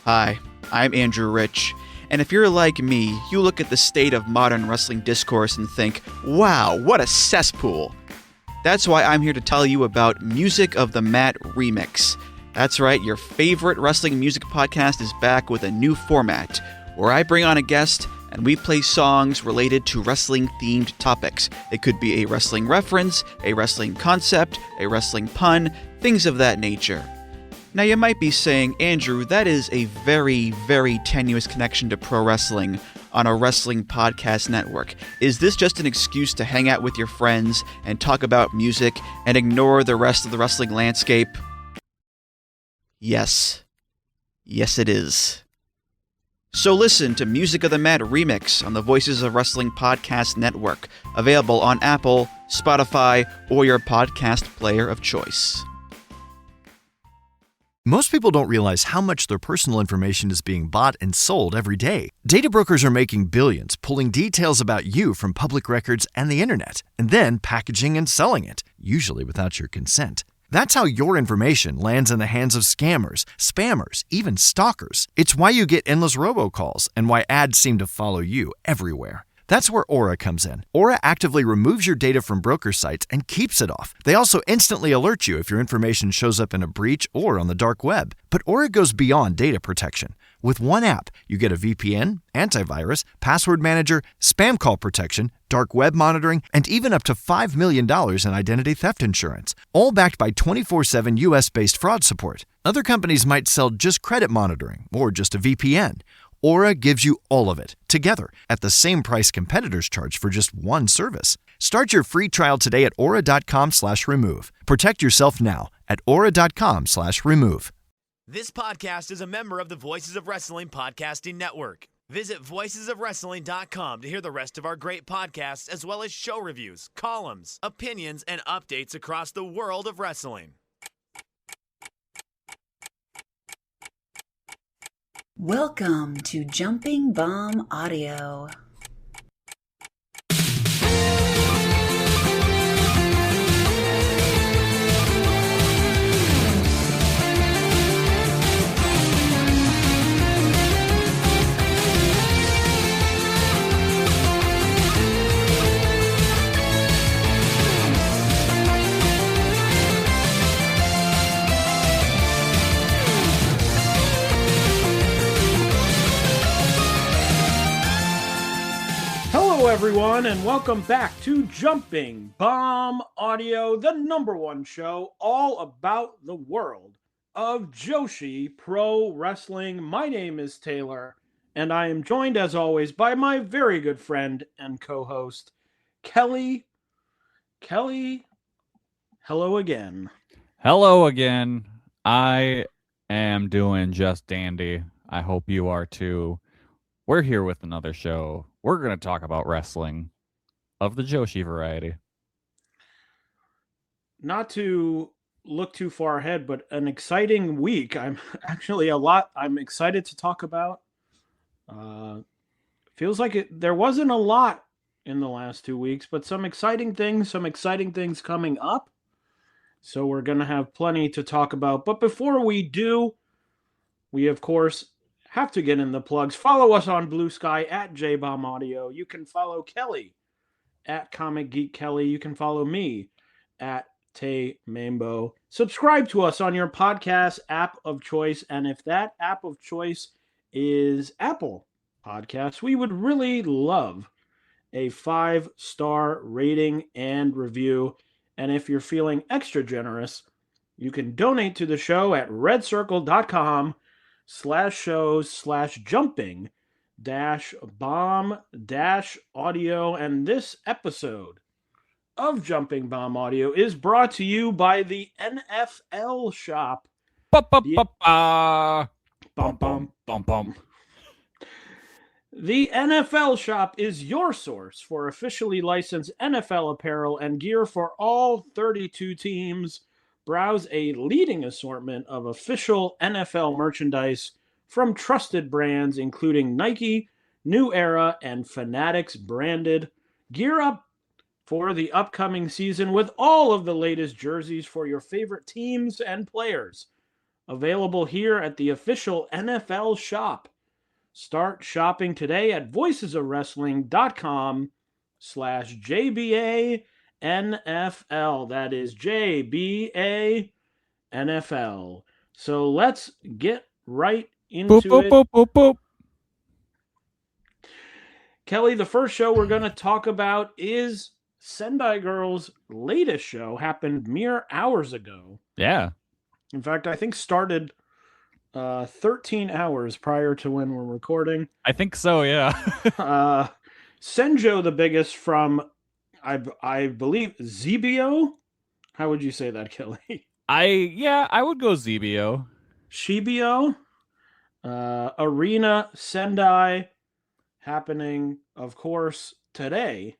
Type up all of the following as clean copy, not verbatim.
Hi, I'm Andrew Rich, and if you're like me, you look at the state of modern wrestling discourse and think, wow, what a cesspool. That's why I'm here to tell you about Music of the Mat Remix. That's right, your favorite wrestling music podcast is back with a new format, where I bring on a guest and we play songs related to wrestling-themed topics. It could be a wrestling reference, a wrestling concept, a wrestling pun, things of that nature. Now you might be saying, Andrew, that is a very, very tenuous connection to pro wrestling on a wrestling podcast network. Is this just an excuse to hang out with your friends and talk about music and ignore the rest of the wrestling landscape? Yes. Yes, it is. So listen to Music of the Mat Remix on the Voices of Wrestling Podcast Network, available on Apple, Spotify, or your podcast player of choice. Most people don't realize how much their personal information is being bought and sold every day. Data brokers are making billions, pulling details about you from public records and the internet, and then packaging and selling it, usually without your consent. That's how your information lands in the hands of scammers, spammers, even stalkers. It's why you get endless robocalls and why ads seem to follow you everywhere. That's where Aura comes in. Aura actively removes your data from broker sites and keeps it off. They also instantly alert you if your information shows up in a breach or on the dark web. But Aura goes beyond data protection. With one app, you get a VPN, antivirus, password manager, spam call protection, dark web monitoring, and even up to $5 million in identity theft insurance, all backed by 24/7 US-based fraud support. Other companies might sell just credit monitoring or just a VPN. Aura gives you all of it, together, at the same price competitors charge for just one service. Start your free trial today at aura.com/remove. Protect yourself now at aura.com/remove. This podcast is a member of the Voices of Wrestling Podcasting Network. Visit voicesofwrestling.com to hear the rest of our great podcasts, as well as show reviews, columns, opinions, and updates across the world of wrestling. Welcome to Jumping Bomb Audio. Hello everyone, and welcome back to Jumping Bomb Audio, the #1 show all about the world of Joshi Pro Wrestling. My name is Taylor, and I am joined as always by my very good friend and co-host, Kelly. Kelly, hello again. Hello again. I am doing just dandy. I hope you are too. We're here with another show. We're going to talk about wrestling of the Joshi variety. Not to look too far ahead, but an exciting week. I'm excited to talk about. Feels like there wasn't a lot in the last 2 weeks, but some exciting things coming up. So we're going to have plenty to talk about. But before we do, we of course have to get in the plugs. Follow us on Blue Sky at JBomb Audio. You can follow Kelly at Comic Geek Kelly. You can follow me at Tay Mambo. Subscribe to us on your podcast app of choice. And if that app of choice is Apple Podcasts, we would really love a 5-star rating and review. And if you're feeling extra generous, you can donate to the show at redcircle.com/shows/jumping-bomb-audio. And this episode of Jumping Bomb Audio is brought to you by the NFL Shop. Ba-ba-ba-ba. Bum, bum, bum, bum. The NFL Shop is your source for officially licensed NFL apparel and gear for all 32 teams. Browse a leading assortment of official NFL merchandise from trusted brands including Nike, New Era, and Fanatics branded. Gear up for the upcoming season with all of the latest jerseys for your favorite teams and players. available here at the official NFL shop. Start shopping today at voicesofwrestling.com/JBA NFL. That is JBA NFL. So let's get right Boop, into boop, it. boop, boop, boop. Kelly, the first show we're going to talk about is Sendai Girls' latest show. Happened mere hours ago. Yeah. In fact, I think started 13 hours prior to when we're recording. I think so, yeah. Senjo The Biggest from, I believe, ZBO? How would you say that, Kelly? I would go ZBO. Shibio? Arena Sendai, happening, of course, today,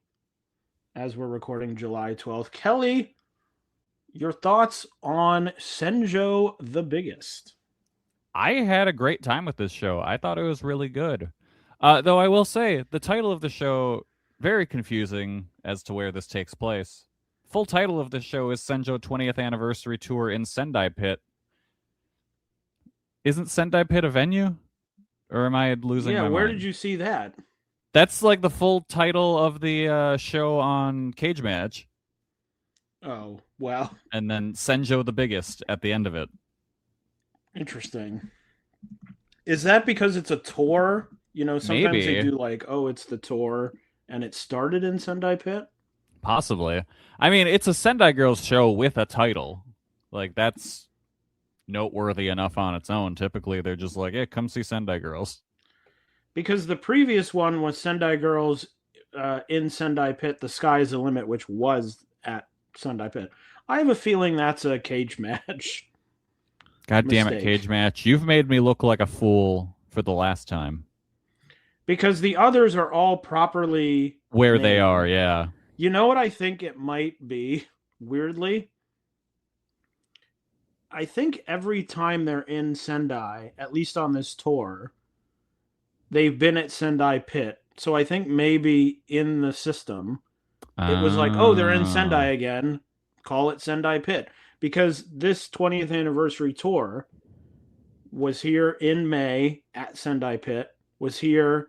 as we're recording July 12th. Kelly, your thoughts on Senjo The Biggest? I had a great time with this show. I thought it was really good. Though I will say, the title of the show, very confusing as to where this takes place. Full title of the show is Senjo 20th Anniversary Tour in Sendai Pit. Isn't Sendai Pit a venue? Or am I losing my mind? Yeah, where did you see that? That's like the full title of the show on Cage Match. Oh, well. And then Senjo the Biggest at the end of it. Interesting. Is that because it's a tour? You know, sometimes Maybe. they do like, oh, it's the tour, and it started in Sendai Pit? Possibly. I mean, it's a Sendai Girls show with a title. Like, that's noteworthy enough on its own. Typically, they're just like, hey, come see Sendai Girls. Because the previous one was Sendai Girls in Sendai Pit, The Sky's the Limit, which was at Sendai Pit. I have a feeling that's a cage match. God damn it, Mistake. Cage Match. You've made me look like a fool for the last time. Because the others are all properly Where they named. are, yeah. You know what I think it might be, weirdly? I think every time they're in Sendai, at least on this tour, they've been at Sendai Pit. So I think maybe in the system, it was like, oh, they're in Sendai again. Call it Sendai Pit. Because this 20th anniversary tour was here in May at Sendai Pit, was here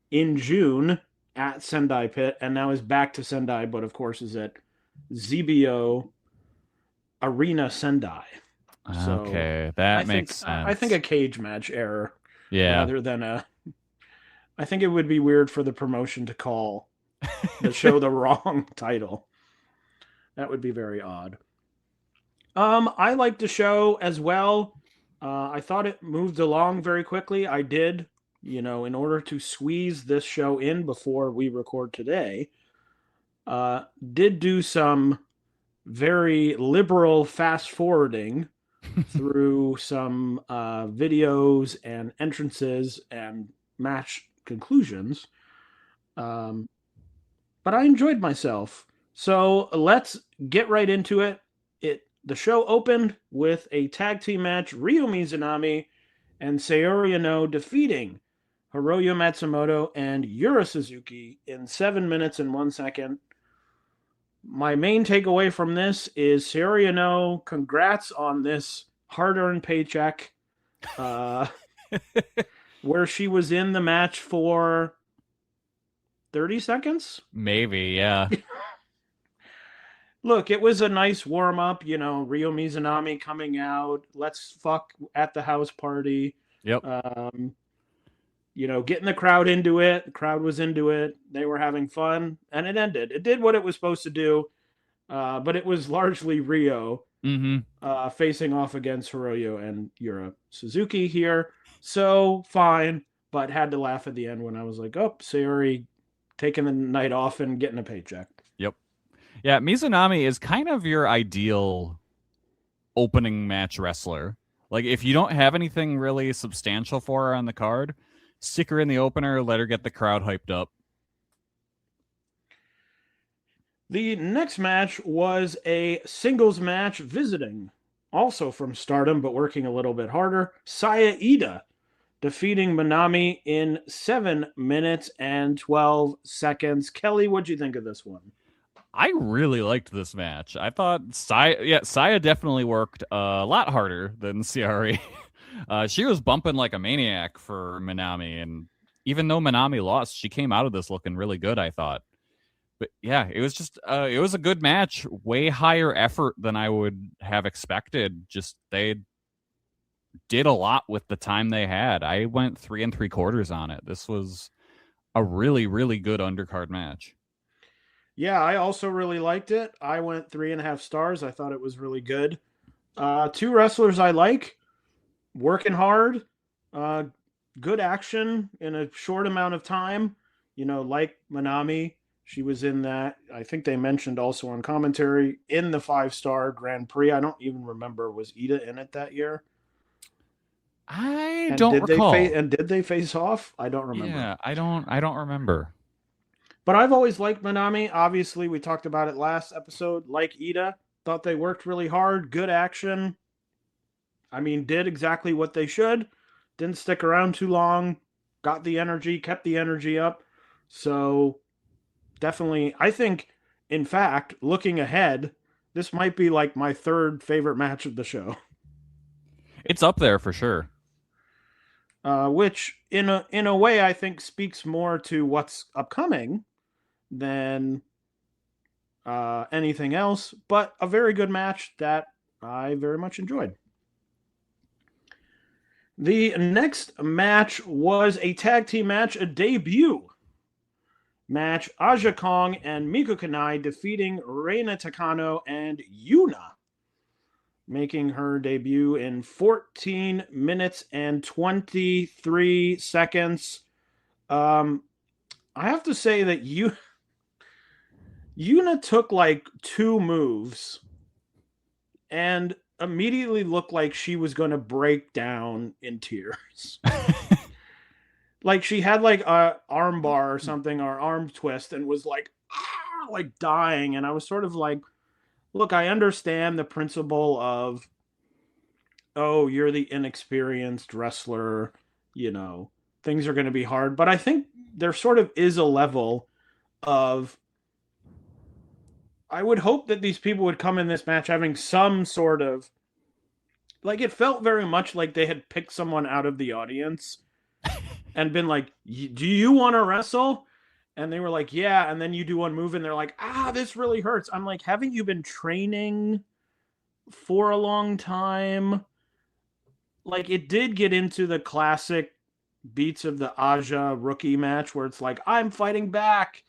in June at Sendai Pit, and now is back to Sendai, but of course is at ZBO Arena Sendai. So Okay, that makes sense. I think a cage match error. Yeah. Rather than a... I think it would be weird for the promotion to call the show the wrong title. That would be very odd. I liked the show as well. I thought it moved along very quickly. I did, in order to squeeze this show in before we record today, did do some very liberal fast forwarding through some videos and entrances and match conclusions. But I enjoyed myself. So let's get right into it. The show opened with a tag team match, Ryo Mizunami and Sayori Ano defeating Hiroyo Matsumoto and Yura Suzuki in 7 minutes and 1 second. My main takeaway from this is Sayori Ano, congrats on this hard-earned paycheck, where she was in the match for 30 seconds? Maybe, yeah. Look, it was a nice warm-up, Ryo Mizunami coming out, let's fuck at the house party. Yep. Getting the crowd into it. The crowd was into it. They were having fun, and it ended. It did what it was supposed to do, but it was largely Ryo facing off against Hiroyo and Yura Suzuki here. So, fine, but had to laugh at the end when I was like, oh, Sayori taking the night off and getting a paycheck. Yep. Yeah, Mizunami is kind of your ideal opening match wrestler. Like, if you don't have anything really substantial for her on the card, stick her in the opener, let her get the crowd hyped up. The next match was a singles match visiting, also from Stardom, but working a little bit harder, Saya Iida defeating Manami in 7 minutes and 12 seconds. Kelly, what'd you think of this one? I really liked this match. I thought Saya definitely worked a lot harder than Ciari. She was bumping like a maniac for Minami, and even though Minami lost, she came out of this looking really good, I thought. But yeah, it was just it was a good match, way higher effort than I would have expected. Just they did a lot with the time they had. I went 3 3/4 on it. This was a really, really good undercard match. Yeah, I also really liked it. I went 3.5 stars. I thought it was really good. Two wrestlers I like, working hard, good action in a short amount of time. Like Manami, she was in that. I think they mentioned also on commentary in the 5-star Grand Prix. I don't even remember, was Ida in it that year? I don't recall. Did they face off? I don't remember. Yeah, I don't remember. But I've always liked Manami. Obviously, we talked about it last episode. Like Ida, thought they worked really hard. Good action. I mean, did exactly what they should. Didn't stick around too long. Got the energy, kept the energy up. So definitely, I think, in fact, looking ahead, this might be like my third favorite match of the show. It's up there for sure. Which, in a way, I think speaks more to what's upcoming than anything else. But a very good match that I very much enjoyed. The next match was a tag team match, a debut match. Aja Kong and Miku Kanai defeating Reina Takano and Yuna, making her debut in 14 minutes and 23 seconds. I have to say that Yuna took like 2 moves and immediately looked like she was going to break down in tears. Like she had like a arm bar or something, or arm twist, and was like dying. And I was sort of like, look, I understand the principle of, oh, you're the inexperienced wrestler, things are going to be hard. But I think there sort of is a level of, I would hope that these people would come in this match having some sort of, like, it felt very much like they had picked someone out of the audience and been like, do you want to wrestle? And they were like, yeah. And then you do one move and they're like, this really hurts. I'm like, haven't you been training for a long time? Like, it did get into the classic beats of the Aja rookie match where it's like, I'm fighting back.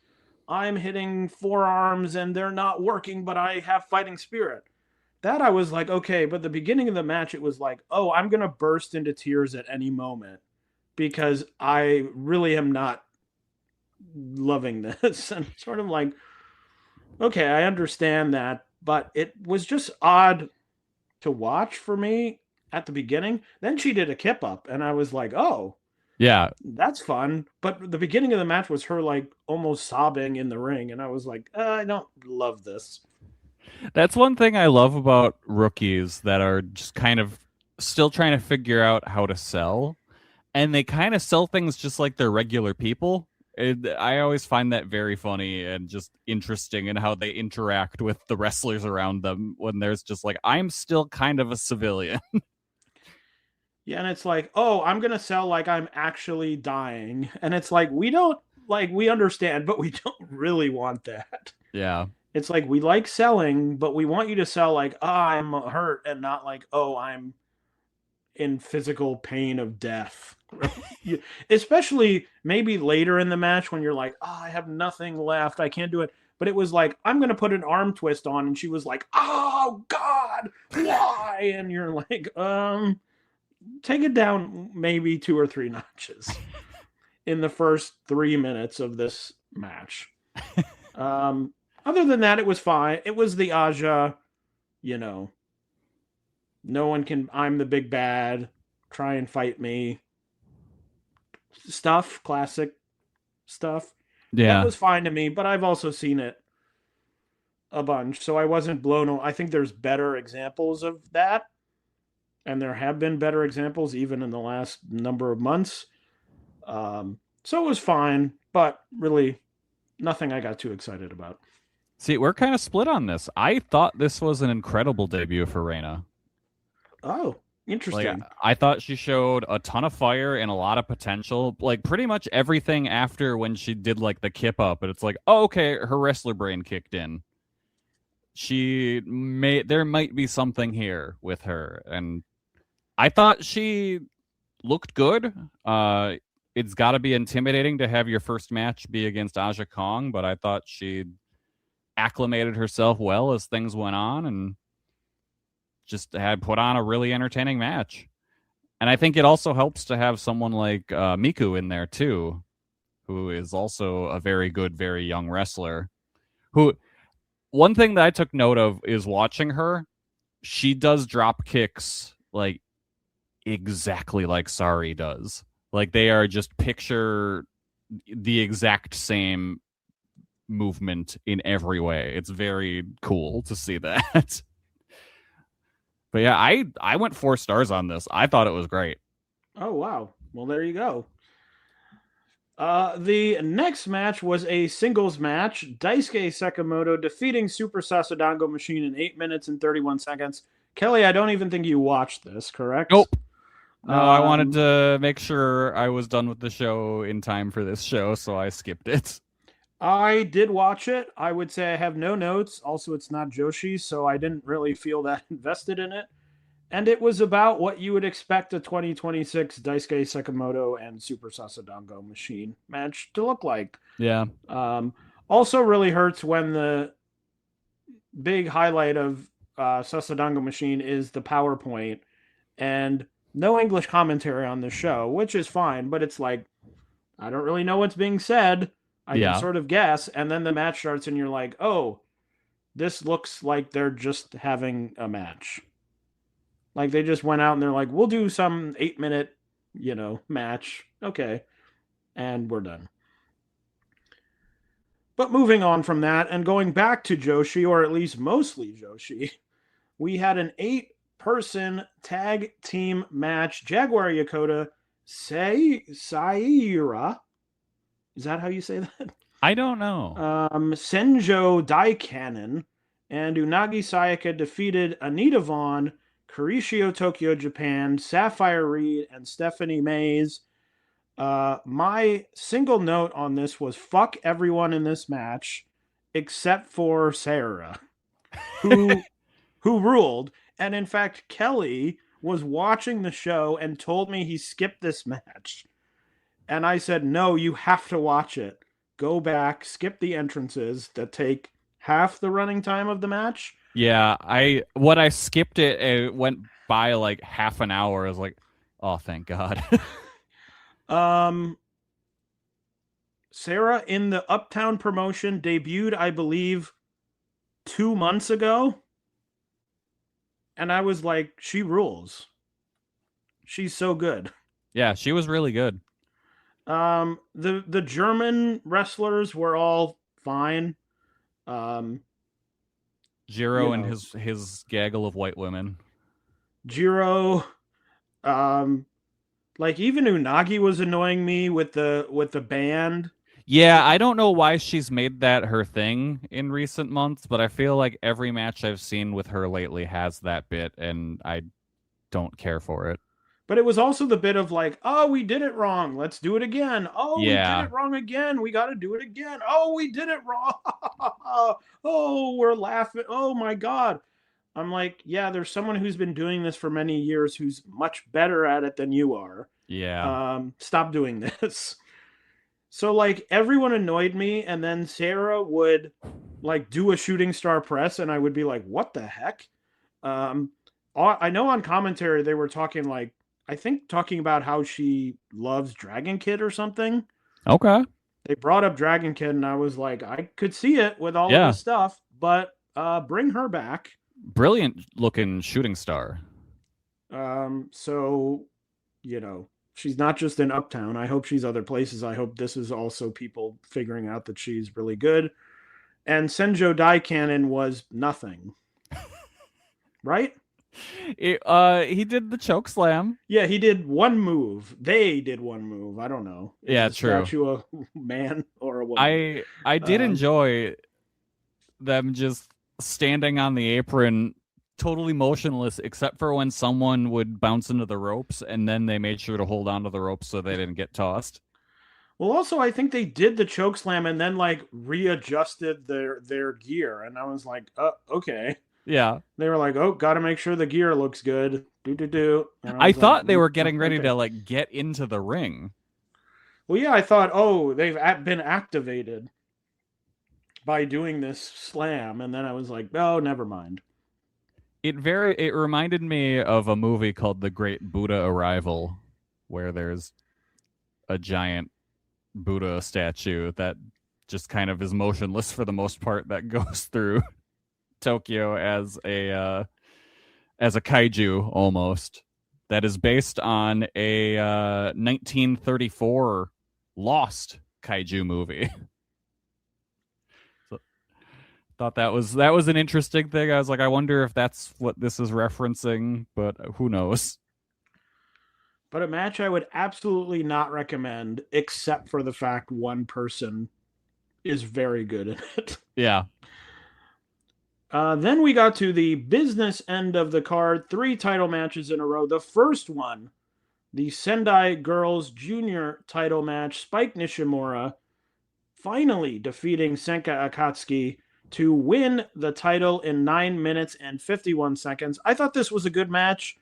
I'm hitting forearms and they're not working, but I have fighting spirit. That I was like, okay. But the beginning of the match, it was like, oh, I'm going to burst into tears at any moment because I really am not loving this. And sort of like, okay, I understand that, but it was just odd to watch for me at the beginning. Then she did a kip up and I was like, oh, yeah, that's fun. But the beginning of the match was her like almost sobbing in the ring. And I was like, I don't love this. That's one thing I love about rookies that are just kind of still trying to figure out how to sell. And they kind of sell things just like they're regular people. I always find that very funny and just interesting in how they interact with the wrestlers around them when there's just like, I'm still kind of a civilian. Yeah, and it's like, oh, I'm going to sell like I'm actually dying. And it's like, we understand, but we don't really want that. Yeah. It's like, we like selling, but we want you to sell like, I'm hurt, and not like, oh, I'm in physical pain of death. Especially maybe later in the match when you're like, I have nothing left. I can't do it. But it was like, I'm going to put an arm twist on. And she was like, oh, God, why? And you're like, take it down maybe 2 or 3 notches in the first 3 minutes of this match. Other than that, it was fine. It was the Aja, no one can, I'm the big bad, try and fight me stuff, classic stuff. Yeah. That was fine to me, but I've also seen it a bunch, so I wasn't blown away. I think there's better examples of that, and there have been better examples even in the last number of months. So it was fine, but really nothing I got too excited about. See, we're kind of split on this. I thought this was an incredible debut for Reina. Oh, Like, interesting. I thought she showed a ton of fire and a lot of potential. Like, pretty much everything after when she did, like, the kip up. But it's like, oh, okay, her wrestler brain kicked in. There might be something here with her. And I thought she looked good. It's got to be intimidating to have your first match be against Aja Kong, but I thought she acclimated herself well as things went on and just had put on a really entertaining match. And I think it also helps to have someone like Miku in there too, who is also a very good, very young wrestler. Who, one thing that I took note of is watching her, she does drop kicks like exactly like Sari does. Like they are just picture the exact same movement in every way. It's very cool to see that. But yeah, I went 4 stars on this. I thought it was great. Oh, wow. Well, there you go. The next match was a singles match. Daisuke Sekimoto defeating Super Sasadango Machine in 8 minutes and 31 seconds. Kelly, I don't even think you watched this, correct? Nope. No, I wanted to make sure I was done with the show in time for this show, so I skipped it. I did watch it. I would say I have no notes. Also, it's not Joshi, so I didn't really feel that invested in it. And it was about what you would expect a 2026 Daisuke Sekimoto and Super Sasadango Machine match to look like. Yeah. Also really hurts when the big highlight of Sasadango Machine is the PowerPoint and no English commentary on the show, which is fine, but it's like, I don't really know what's being said. I can sort of guess. And then the match starts and you're like, oh, this looks like they're just having a match. Like they just went out and they're like, we'll do some 8-minute, match. Okay. And we're done. But moving on from that and going back to Joshi, or at least mostly Joshi, we had an 8-person tag team match. Jaguar Yokota, Saira. Is that how you say that? I don't know. Senjo Daikanon and Unagi Sayaka defeated Anita Vaughn, Kurishio Tokyo Japan, Sapphire Reed, and Stephanie Mays. My single note on this was fuck everyone in this match except for Sarah, who ruled. And in fact, Kelly was watching the show and told me he skipped this match. And I said, no, you have to watch it. Go back, skip the entrances that take half the running time of the match. Yeah, I skipped it went by like half an hour. I was like, oh, thank God. Sarah in the Uptown promotion debuted, I believe, 2 months ago. And I was like, she rules. She's so good. Yeah, she was really good. The German wrestlers were all fine. Jiro and his gaggle of white women. Jiro, like even Unagi was annoying me with the band. Yeah, I don't know why she's made that her thing in recent months, but I feel like every match I've seen with her lately has that bit, and I don't care for it. But it was also the bit of like, oh, we did it wrong. Let's do it again. Oh, we did it wrong again. We got to do it again. Oh, we did it wrong. Oh, we're laughing. Oh, my God. I'm like, yeah, there's someone who's been doing this for many years who's much better at it than you are. Yeah. Stop doing this. So, like, everyone annoyed me, and then Sarah would, like, do a shooting star press, and I would be like, what the heck? I know on commentary they were talking, like, I think talking about how she loves Dragon Kid or something. Okay. They brought up Dragon Kid, and I was like, I could see it with all of this stuff, but bring her back. Brilliant looking shooting star. So, she's not just in Uptown. I hope she's other places. I hope this is also people figuring out that she's really good. And Senjo Daikanon was nothing. Right? He did the choke slam. Yeah, he did one move. They did one move. I don't know. Yeah, true. Statue a man or a woman. I did enjoy them just standing on the apron, totally motionless, except for when someone would bounce into the ropes, and then they made sure to hold on to the ropes so they didn't get tossed. Well, also, I think they did the choke slam and then like readjusted their gear, and I was like, okay. Yeah. They were like, oh, got to make sure the gear looks good. Do. I thought they were getting ready to like get into the ring. Well, yeah, I thought, oh, they've been activated by doing this slam, and then I was like, oh, never mind. It reminded me of a movie called The Great Buddha Arrival, where there's a giant Buddha statue that just kind of is motionless for the most part, that goes through Tokyo as a kaiju almost, that is based on a 1934 Lost kaiju movie. So, thought that was an interesting thing. I was like, I wonder if that's what this is referencing, but who knows. But a match I would absolutely not recommend, except for the fact one person is very good in it. Yeah. Then we got to the business end of the card. 3 title matches in a row. The first one, the Sendai Girls Junior title match. Spike Nishimura finally defeating Senka Akatsuki to win the title in 9 minutes and 51 seconds. I thought this was a good match.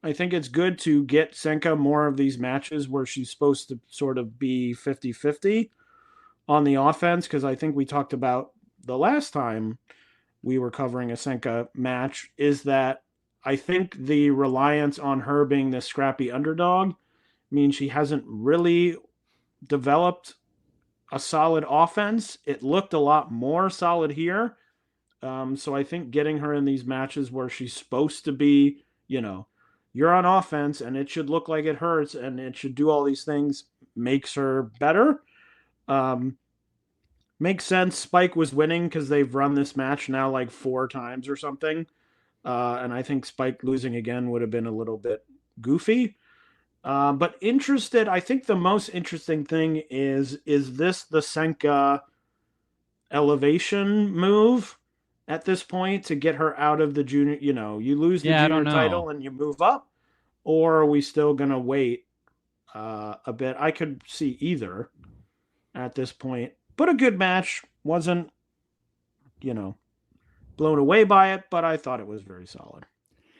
I think it's good to get Senka more of these matches where she's supposed to sort of be 50-50 on the offense, because I think we talked about the last time we were covering a Senka match, is that I think the reliance on her being the scrappy underdog means she hasn't really developed a solid offense. It looked a lot more solid here. So I think getting her in these matches where she's supposed to be, you're on offense and it should look like it hurts and it should do all these things, makes her better. Makes sense. Spike was winning because they've run this match now like 4 times or something. And I think Spike losing again would have been a little bit goofy. But interested, I think the most interesting thing is this the Senka elevation move at this point to get her out of the junior, you lose the junior title and you move up, or are we still going to wait a bit? I could see either at this point, but a good match. Wasn't, blown away by it, but I thought it was very solid.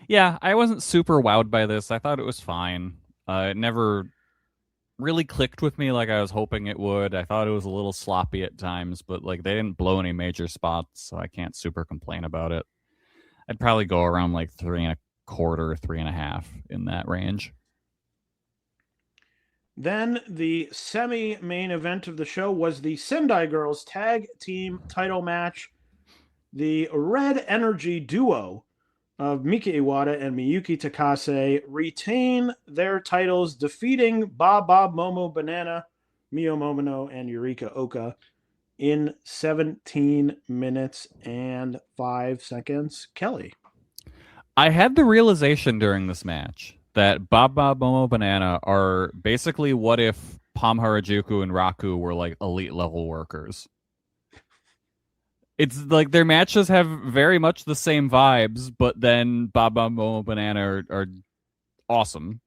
Yeah, I wasn't super wowed by this. I thought it was fine. It never really clicked with me like I was hoping it would. I thought it was a little sloppy at times, but like they didn't blow any major spots, so I can't super complain about it. I'd probably go around like 3.25, 3.5 in that range. Then the semi-main event of the show was the Sendai Girls Tag Team title match. The Red Energy duo of Mika Iwata and Miyuki Takase retain their titles, defeating Bob Momo Banana, Mio Momono, and Yurika Oka in 17 minutes and 5 seconds. Kelly. I had the realization during this match that Bob Momo Banana are basically what if Pam Harajuku and Raku were like elite level workers. It's like their matches have very much the same vibes, but then Bob Momo Banana are awesome.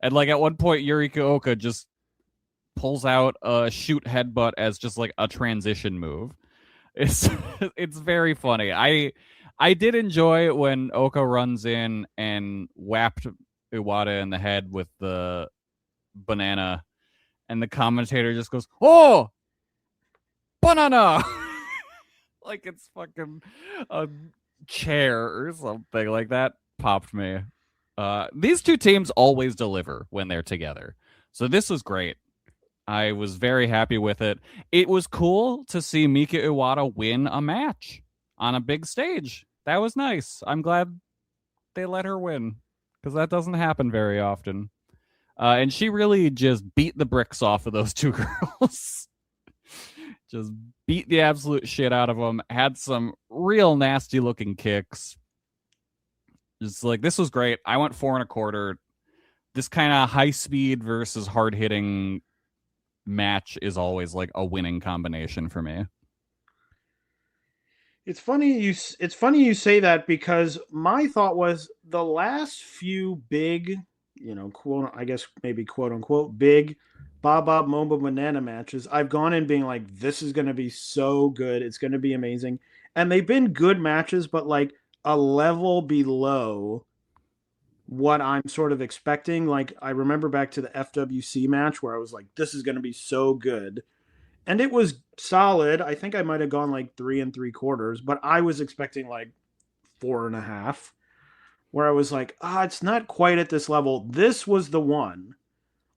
And like at one point, Yurika Oka just pulls out a shoot headbutt as just like a transition move. It's very funny. I did enjoy when Oka runs in and whapped Iwata in the head with the banana, and the commentator just goes, "Oh, banana!" Like it's fucking a chair or something like that. Popped me. These two teams always deliver when they're together, so this was great. I was very happy with it. It was cool to see Mika Iwata win a match on a big stage. That was nice. I'm glad they let her win, because that doesn't happen very often. And she really just beat the bricks off of those two girls. Just beat the absolute shit out of them. Had some real nasty looking kicks. Just like, this was great. I went 4.25. This kind of high speed versus hard hitting match is always like a winning combination for me. It's funny you say that, because my thought was the last few big, quote, I guess maybe quote unquote big Baba Moba Banana matches, I've gone in being like, this is going to be so good. It's going to be amazing. And they've been good matches, but like a level below what I'm sort of expecting. Like, I remember back to the FWC match where I was like, this is going to be so good. And it was solid. I think I might have gone like 3 3/4, but I was expecting like 4.5, where I was like, it's not quite at this level. This was the one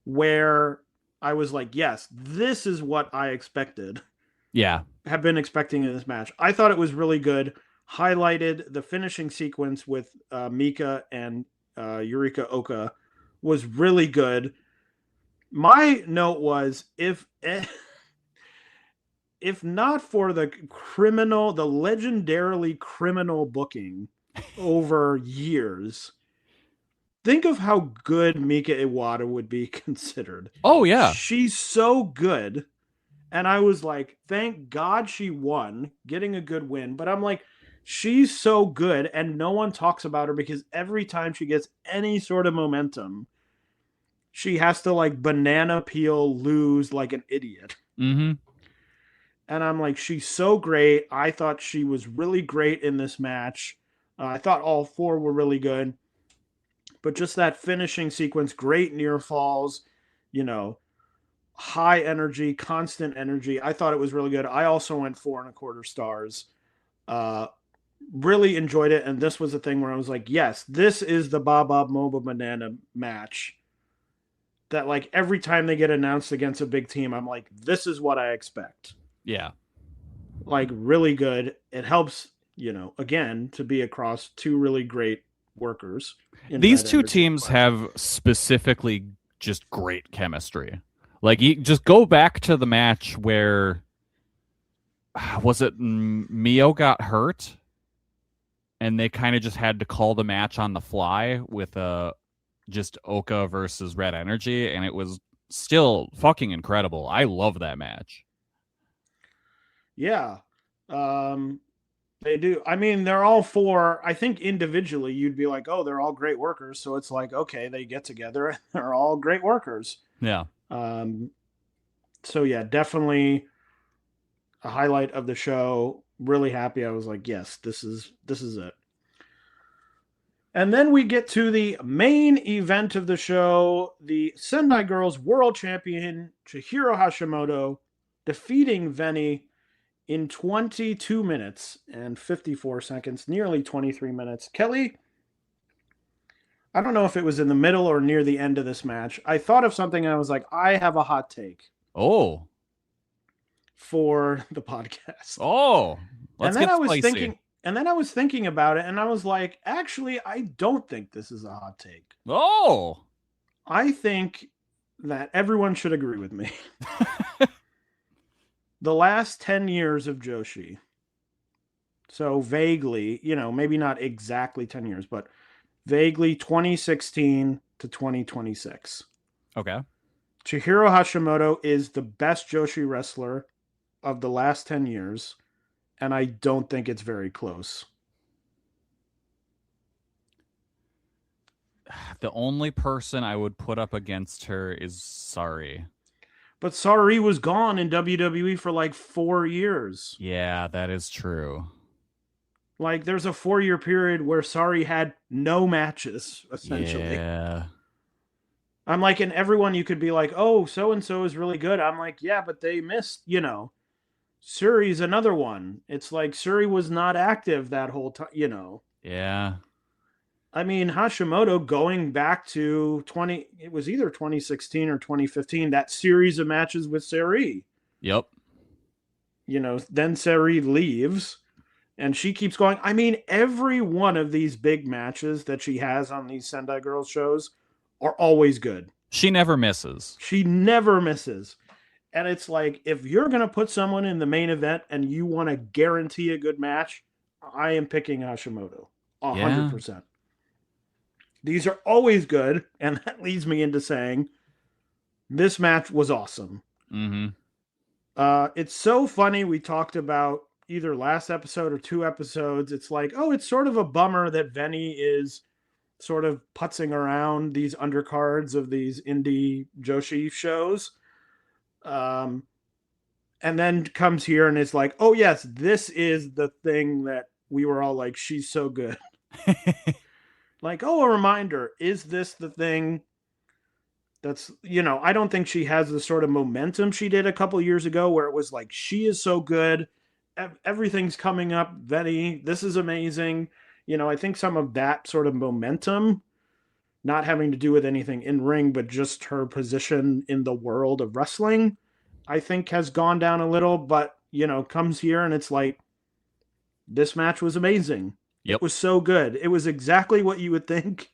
where I was like, yes, this is what I expected. Yeah. Have been expecting in this match. I thought it was really good. Highlighted the finishing sequence with Mika and Yurika Oka was really good. My note was, if not for the legendarily criminal booking over years, think of how good Mika Iwata would be considered. Oh, yeah. She's so good. And I was like, thank God she won, getting a good win. But I'm like, she's so good, and no one talks about her, because every time she gets any sort of momentum, she has to like banana peel lose like an idiot. Mm-hmm. And I'm like, she's so great. I thought she was really great in this match. I thought all four were really good. But just that finishing sequence, great near falls, high energy, constant energy. I thought it was really good. I also went 4.25 stars. Really enjoyed it. And this was the thing where I was like, yes, this is the Baba Moba Banana match that like every time they get announced against a big team, I'm like, this is what I expect. Yeah. Like, really good. It helps, again, to be across two really great workers. These two teams have specifically just great chemistry. Like, you just go back to the match where, was it Mio got hurt? And they kind of just had to call the match on the fly with just Oka versus Red Energy, and it was still fucking incredible. I love that match. Yeah. They do. I mean, they're all four. I think individually you'd be like, oh, they're all great workers. So it's like, okay, they get together and they're all great workers. Yeah. So yeah, definitely a highlight of the show. Really happy. I was like, yes, this is it. And then we get to the main event of the show, the Sendai Girls World Champion Chihiro Hashimoto defeating Veni in 22 minutes and 54 seconds, nearly 23 minutes. Kelly, I don't know if it was in the middle or near the end of this match. I thought of something and I was like, I have a hot take. Oh. For the podcast. Oh. And then I was thinking about it, and I was like, actually, I don't think this is a hot take. Oh. I think that everyone should agree with me. The last 10 years of Joshi, so vaguely, maybe not exactly 10 years, but vaguely 2016 to 2026. Okay. Chihiro Hashimoto is the best Joshi wrestler of the last 10 years, and I don't think it's very close. The only person I would put up against her is Sari. But Sari was gone in WWE for like 4 years. Yeah, that is true. Like, there's a 4-year period where Sari had no matches, essentially. Yeah. I'm like, and everyone you could be like, oh, so-and-so is really good. I'm like, yeah, but they missed, Suri's another one. It's like Suri was not active that whole time, Yeah. I mean, Hashimoto going back to it was either 2016 or 2015, that series of matches with Suri. Yep. Then Suri leaves and she keeps going. I mean, every one of these big matches that she has on these Sendai Girls shows are always good. She never misses. She never misses. And it's like, if you're going to put someone in the main event and you want to guarantee a good match, I am picking Hashimoto 100%. Yeah. These are always good, and that leads me into saying this match was awesome. Mm-hmm. It's so funny. We talked about, either last episode or 2 episodes, it's like, oh, it's sort of a bummer that Veni is sort of putzing around these undercards of these indie Joshi shows. And then comes here and it's like, oh yes, this is the thing that we were all like, she's so good. Like, oh, a reminder, is this the thing that's, I don't think she has the sort of momentum she did a couple years ago where it was like, she is so good. Everything's coming up. Veni, this is amazing. I think some of that sort of momentum, not having to do with anything in ring, but just her position in the world of wrestling, I think has gone down a little, but, comes here and it's like, this match was amazing. Yep. It was so good. It was exactly what you would think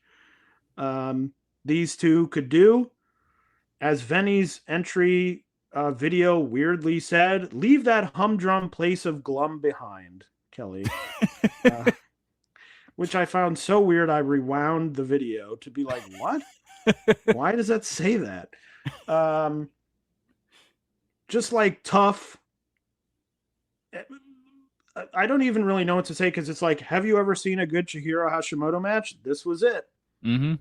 these two could do. As Veni's entry video weirdly said, leave that humdrum place of glum behind, Kelly. Which I found so weird, I rewound the video to be like, what? Why does that say that? Just like tough. I don't even really know what to say because it's like, have you ever seen a good Chihiro Hashimoto match? This was it. Mm-hmm.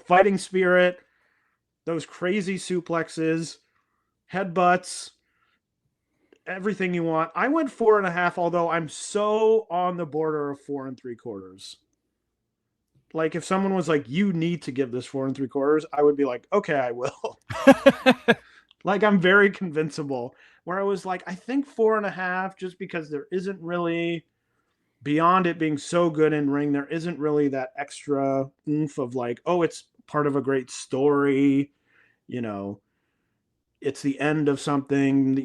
Fighting spirit, those crazy suplexes, headbutts, everything you want. I went 4.5, although I'm so on the border of 4 3/4. Like if someone was like, you need to give this 4 3/4, I would be like, okay, I will. Like I'm very convincible. Where I was like, I think 4.5, just because there isn't really, beyond it being so good in ring, there isn't really that extra oomph of like, oh, it's part of a great story, it's the end of something,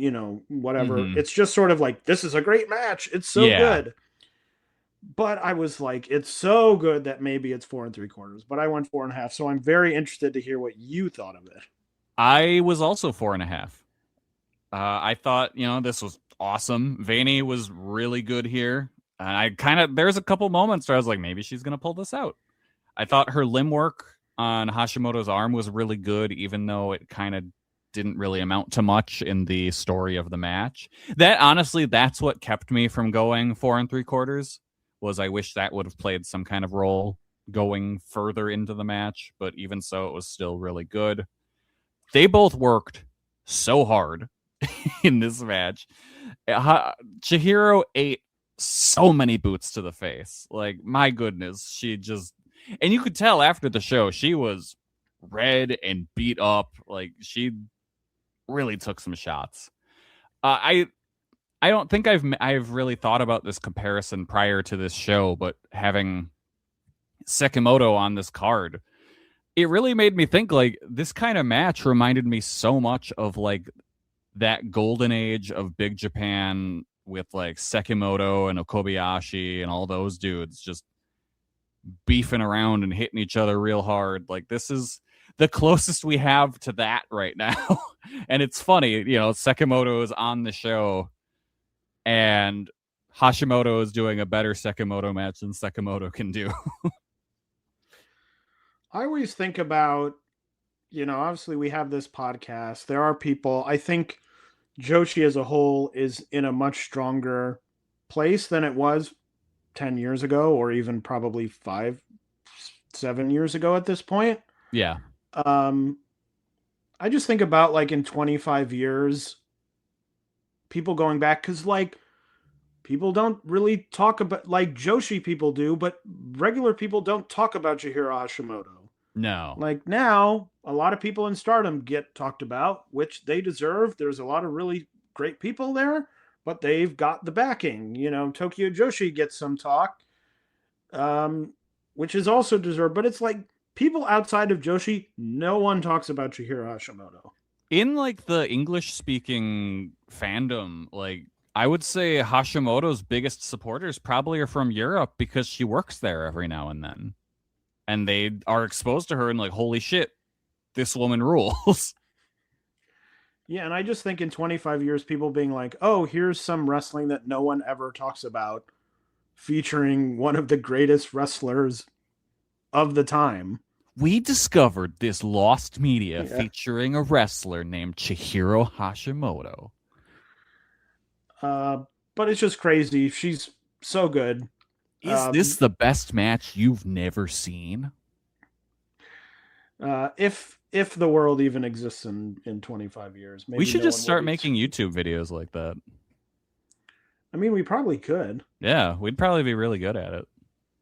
whatever. Mm-hmm. It's just sort of like, this is a great match. It's so good. But I was like, it's so good that maybe it's 4 3/4, but I went 4.5. So I'm very interested to hear what you thought of it. I was also 4.5. I thought, this was awesome. Vani was really good here. And there's a couple moments where I was like, maybe she's going to pull this out. I thought her limb work on Hashimoto's arm was really good, even though it kind of didn't really amount to much in the story of the match. That's what kept me from going 4 3/4, was I wish that would have played some kind of role going further into the match. But even so, it was still really good. They both worked so hard in this match. Chihiro ate so many boots to the face. Like, my goodness, and you could tell after the show, she was red and beat up. Like, she really took some shots. I don't think I've really thought about this comparison prior to this show, but having Sekimoto on this card, it really made me think, like, this kind of match reminded me so much of like that golden age of Big Japan with like Sekimoto and Okobayashi and all those dudes just beefing around and hitting each other real hard. Like, this is the closest we have to that right now. And it's funny, Sekimoto is on the show and Hashimoto is doing a better Sekimoto match than Sekimoto can do. I always think about, obviously we have this podcast. There are people, I think Joshi as a whole is in a much stronger place than it was 10 years ago, or even probably 5-7 years ago at this point. Yeah. I just think about like in 25 years, people going back, because like people don't really talk about, like Joshi people do, but regular people don't talk about Chihiro Hashimoto. No. Like now, a lot of people in Stardom get talked about, which they deserve. There's a lot of really great people there, but they've got the backing. Tokyo Joshi gets some talk, which is also deserved. But it's like people outside of Joshi, no one talks about Chihiro Hashimoto. In like the English-speaking fandom, like I would say Hashimoto's biggest supporters probably are from Europe because she works there every now and then. And they are exposed to her and like, holy shit, this woman rules. Yeah, and I just think in 25 years, people being like, oh, here's some wrestling that no one ever talks about, featuring one of the greatest wrestlers of the time. We discovered this lost media featuring a wrestler named Chihiro Hashimoto. but it's just crazy. She's so good. Is this the best match you've never seen? If the world even exists in 25 years, maybe we should just start making YouTube videos like that. I mean, we probably could. Yeah, we'd probably be really good at it.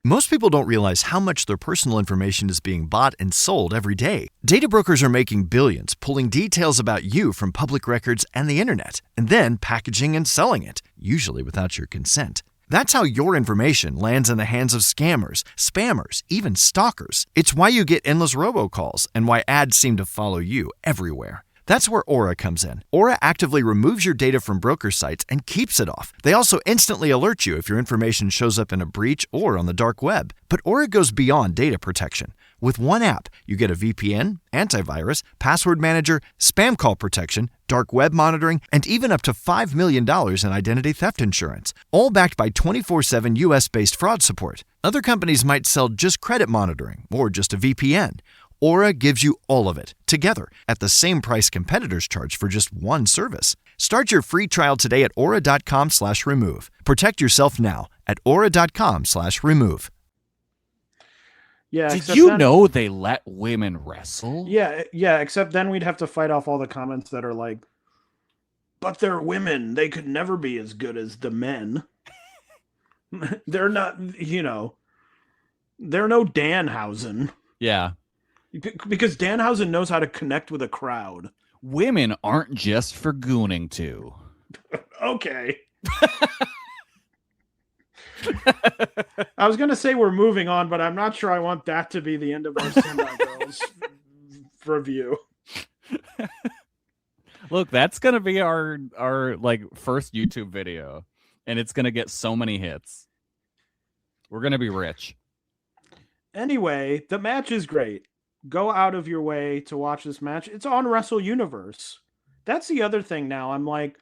Most people don't realize how much their personal information is being bought and sold every day. Data brokers are making billions, pulling details about you from public records and the internet, and then packaging and selling it, usually without your consent. That's how your information lands in the hands of scammers, spammers, even stalkers. It's why you get endless robocalls and why ads seem to follow you everywhere. That's where Aura comes in. Aura actively removes your data from broker sites and keeps it off. They also instantly alert you if your information shows up in a breach or on the dark web. But Aura goes beyond data protection. With one app, you get a VPN, antivirus, password manager, spam call protection, dark web monitoring, and even up to $5 million in identity theft insurance, all backed by 24/7 US-based fraud support. Other companies might sell just credit monitoring or just a VPN. Aura gives you all of it, together, at the same price competitors charge for just one service. Start your free trial today at aura.com/remove. Protect yourself now at aura.com/remove. Yeah. Did you know they let women wrestle? Yeah, except then we'd have to fight off all the comments that are like, but they're women. They could never be as good as the men. They're not, they're no Danhausen. Yeah. Because Danhausen knows how to connect with a crowd. Women aren't just for gooning to. Okay. I was going to say we're moving on, but I'm not sure I want that to be the end of our Sendai Girls review. Look, that's going to be our first YouTube video, and it's going to get so many hits. We're going to be rich. Anyway, the match is great. Go out of your way to watch this match. It's on Wrestle Universe. That's the other thing now. I'm like,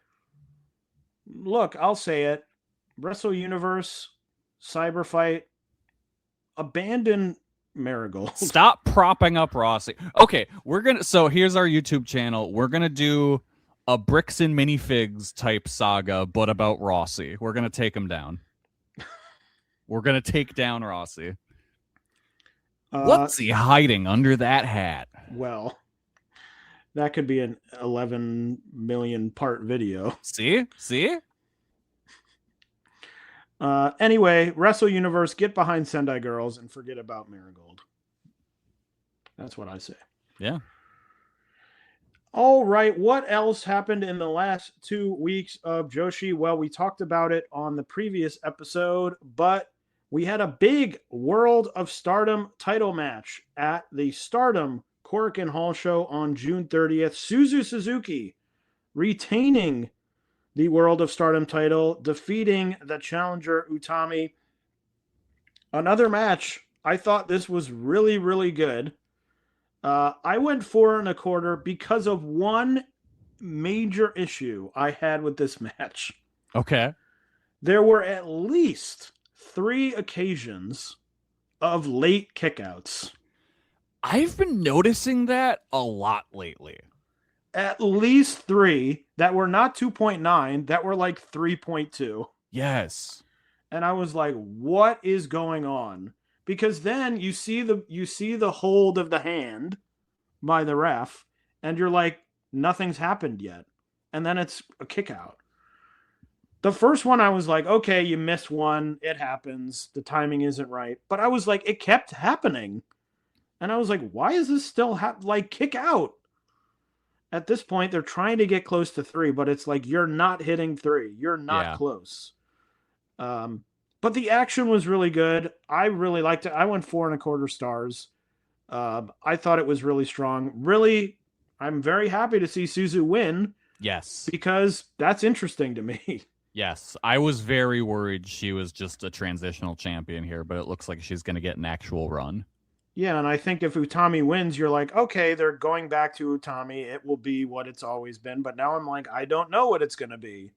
look, I'll say it. Wrestle Universe, Cyber Fight, abandon Marigold. Stop propping up Rossi. Okay, so here's our YouTube channel. We're gonna do a bricks and minifigs type saga, but about Rossi. We're gonna take him down. We're gonna take down Rossi. What's he hiding under that hat? Well, that could be an 11 million part video. See? Anyway, Wrestle Universe, get behind Sendai Girls and forget about Marigold. That's what I say. Yeah. All right. What else happened in the last 2 weeks of Joshi? Well, we talked about it on the previous episode, but we had a big World of Stardom title match at the Stardom Korakuen Hall show on June 30th. Suzu Suzuki retaining the World of Stardom title, defeating the challenger Utami. Another match. I thought this was really, really good. I went 4 1/4 because of one major issue I had with this match. Okay. There were at least 3 occasions of late kickouts. I've been noticing that a lot lately. At least 3 that were not 2.9, that were like 3.2. Yes. And I was like, what is going on? Because then you see the hold of the hand by the ref, and you're like, nothing's happened yet. And then it's a kick out. The first one, I was like, okay, you missed one. It happens. The timing isn't right. But I was like, it kept happening. And I was like, why is this still kick out? At this point, they're trying to get close to 3, but it's like, you're not hitting 3. You're not close. But the action was really good. I really liked it. I went 4 1/4 stars. I thought it was really strong. Really, I'm very happy to see Suzu win. Yes. Because that's interesting to me. Yes. I was very worried she was just a transitional champion here, but it looks like she's going to get an actual run. Yeah, and I think if Utami wins, you're like, okay, they're going back to Utami. It will be what it's always been. But now I'm like, I don't know what it's going to be.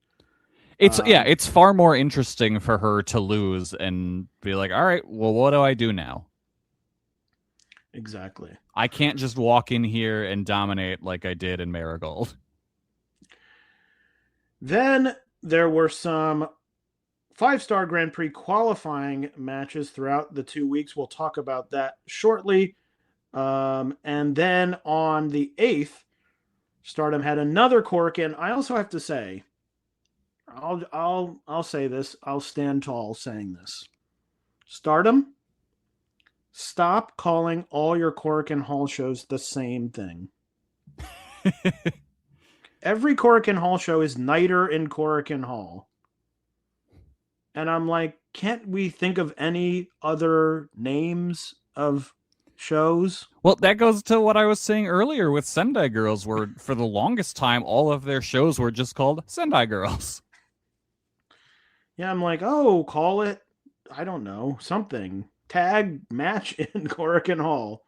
It's far more interesting for her to lose and be like, all right, well, what do I do now? Exactly. I can't just walk in here and dominate like I did in Marigold. Then there were some 5-star Grand Prix qualifying matches throughout the 2 weeks. We'll talk about that shortly. And then on the 8th, Stardom had another Korakuen. I also have to say, I'll say this. I'll stand tall saying this. Stardom, stop calling all your Korakuen Hall shows the same thing. Every Korakuen Hall show is Nighter in Korakuen Hall. And I'm like, can't we think of any other names of shows? Well, that goes to what I was saying earlier with Sendai Girls, where for the longest time, all of their shows were just called Sendai Girls. Yeah, I'm like, oh, call it, I don't know, something. Tag match in Korakuen Hall.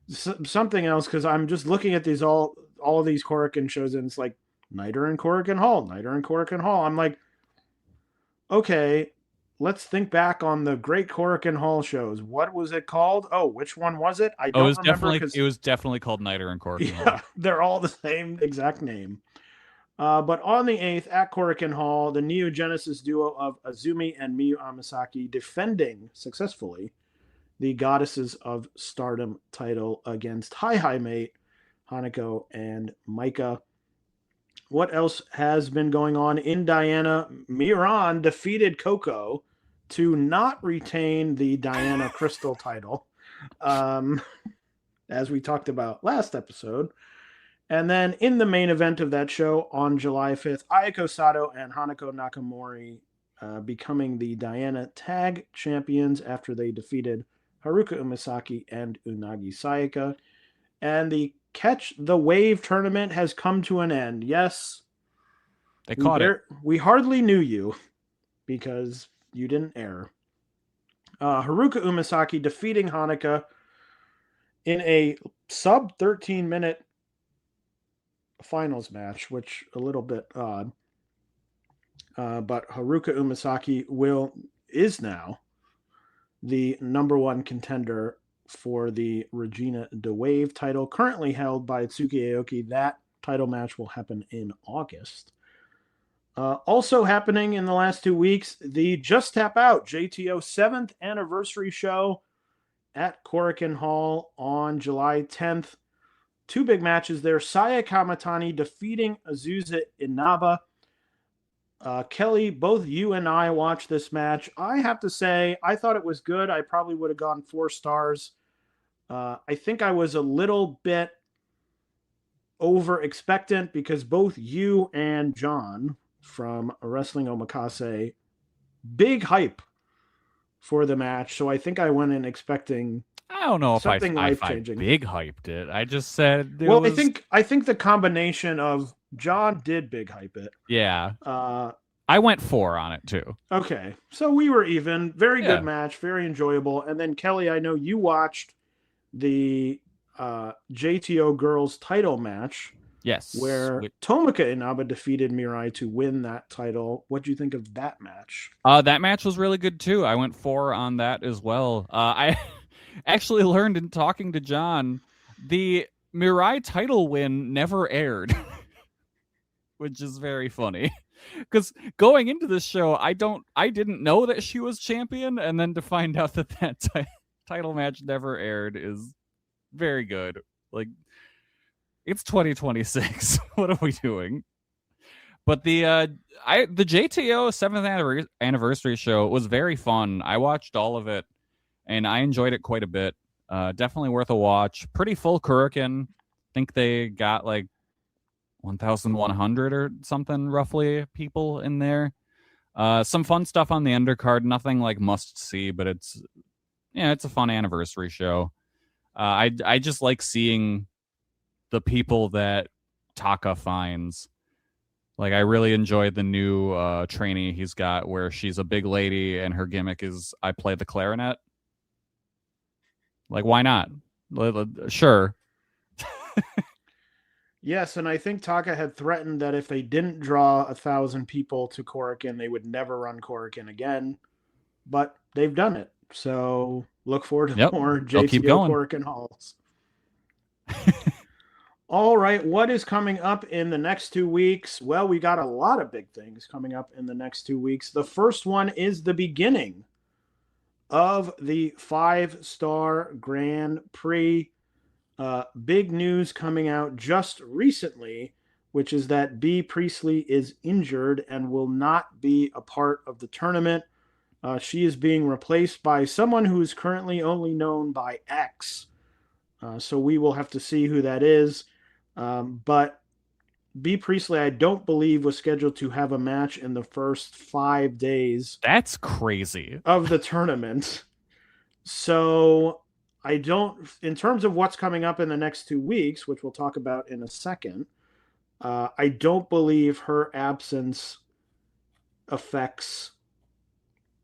Something else, because I'm just looking at these all of these Korakuen shows, and it's like, Nighter in Korakuen Hall, Nighter in Korakuen Hall. I'm like, okay, let's think back on the great Korakuen Hall shows. What was it called? Oh, which one was it? I don't remember. It was definitely called Nighter in Korakuen Hall. Yeah, they're all the same exact name. But on the 8th at Korakuen Hall, the Neo Genesis duo of Azumi and Miyu Amasaki defending successfully the Goddesses of Stardom title against Hi Mate, Hanako, and Micah. What else has been going on in Diana? Miran defeated Coco to not retain the Diana Crystal title, as we talked about last episode. And then in the main event of that show on July 5th, Ayako Sato and Hanako Nakamori becoming the Diana Tag Champions after they defeated Haruka Umasaki and Unagi Sayaka. And the Catch the Wave tournament has come to an end. Yes. They caught it. We hardly knew you because you didn't air. Haruka Umasaki defeating Hanukkah in a sub 13-minute finals match, which a little bit odd. But Haruka Umasaki is now the number one contender for the Regina DeWave title, currently held by Tsuki Aoki. That title match will happen in August. Also happening in the last 2 weeks, the Just Tap Out JTO 7th anniversary show at Korakuen Hall on July 10th. 2 big matches there. Saya Kamatani defeating Azusa Inaba. Kelly, both you and I watched this match. I have to say, I thought it was good. I probably would have gone 4 stars. I think I was a little bit over expectant because both you and John from Wrestling Omakase, big hype for the match. So I think I went in expecting I don't know if I big hyped it. I just said I think the combination of John did big hype it. Yeah. I went 4 on it too. Okay. So we were even. Very good match, very enjoyable. And then Kelly, I know you watched the JTO girls title match. Yes. Where Tomoka Inaba defeated Mirai to win that title. What do you think of that match? That match was really good too. I went 4 on that as well. I actually learned in talking to John, the Mirai title win never aired, which is very funny. Because going into this show, I didn't know that she was champion, and then to find out that title match never aired is very good. Like, it's 2026. What are we doing? But the JTO 7th anniversary show was very fun. I watched all of it, and I enjoyed it quite a bit. Definitely worth a watch. Pretty full Korakuen. I think they got like 1,100 or something roughly people in there. Some fun stuff on the undercard. Nothing like must see, but it's a fun anniversary show. I just like seeing the people that Taka finds. Like, I really enjoyed the new trainee he's got where she's a big lady and her gimmick is I play the clarinet. Like, why not? Sure. Yes, and I think Taka had threatened that if they didn't draw 1,000 people to Korakuen, they would never run Korakuen again. But they've done it. So look forward to more JTO Korakuen halls. All right, what is coming up in the next 2 weeks? Well, we got a lot of big things coming up in the next 2 weeks. The first one is the beginning of the 5-star Grand Prix. Big news coming out just recently, which is that B. Priestley is injured and will not be a part of the tournament. She is being replaced by someone who is currently only known by X. So we will have to see who that is. But B. Priestley, I don't believe, was scheduled to have a match in the first 5 days. That's crazy. Of the tournament. So I don't, in terms of what's coming up in the next 2 weeks, which we'll talk about in a second, I don't believe her absence affects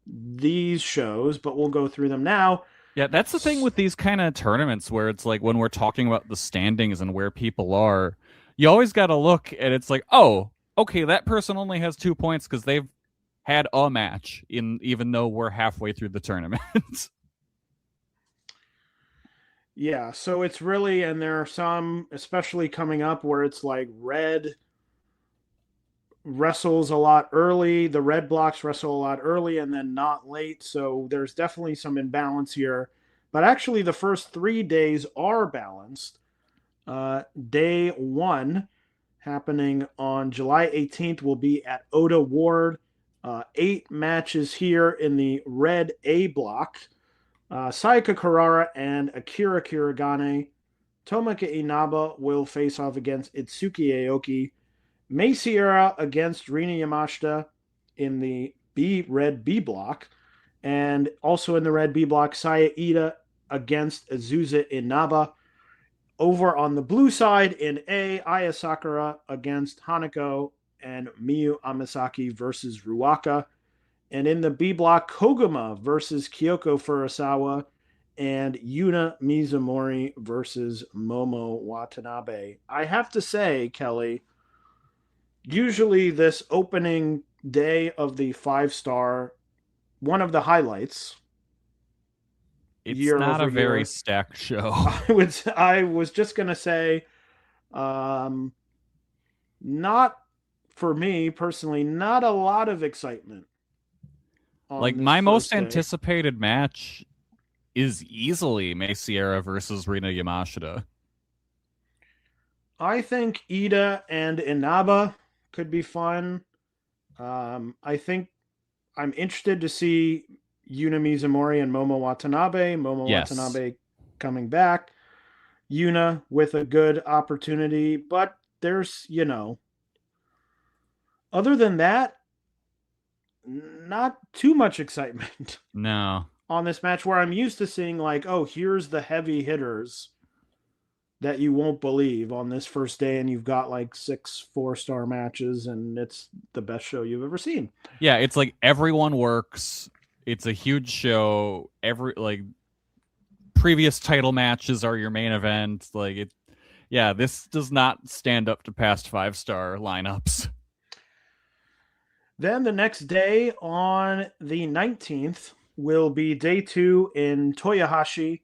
these shows, but we'll go through them now. Yeah, that's the thing with these kind of tournaments where it's like when we're talking about the standings and where people are, you always got to look and it's like, oh, okay, that person only has 2 points because they've had a match even though we're halfway through the tournament. Yeah, so it's really, and there are some, especially coming up, where it's like Red wrestles a lot early, the Red blocks wrestle a lot early and then not late, so there's definitely some imbalance here. But actually, the first 3 days are balanced. Day 1, happening on July 18th, will be at Oda Ward. 8 matches here in the Red A block. Sayaka Kurara and Akira Kirigane. Tomoka Inaba will face off against Itsuki Aoki. Mei Sierra against Rina Yamashita in the Red B block. And also in the Red B block, Saya Ida against Azusa Inaba. Over on the blue side in A, Aya Sakura against Hanako and Miyu Amasaki versus Ruaka. And in the B block, Koguma versus Kyoko Furusawa and Yuna Mizumori versus Momo Watanabe. I have to say, Kelly, usually this opening day of the 5-star, one of the highlights. It's not a very stacked show. I was just going to say, not for me personally, not a lot of excitement. Like, my most anticipated match is easily Mei Sierra versus Rina Yamashita. I think Ida and Inaba could be fun. I think I'm interested to see Yuna Mizumori and Momo Watanabe. Watanabe coming back. Yuna with a good opportunity. But there's, other than that, not too much excitement. No. On this match where I'm used to seeing like, oh, here's the heavy hitters that you won't believe on this first day, and you've got like 6 4-star matches, and it's the best show you've ever seen. Yeah, it's like everyone works. It's a huge show. Previous title matches are your main event. This does not stand up to past 5-star lineups. Then the next day on the 19th will be day 2 in Toyohashi.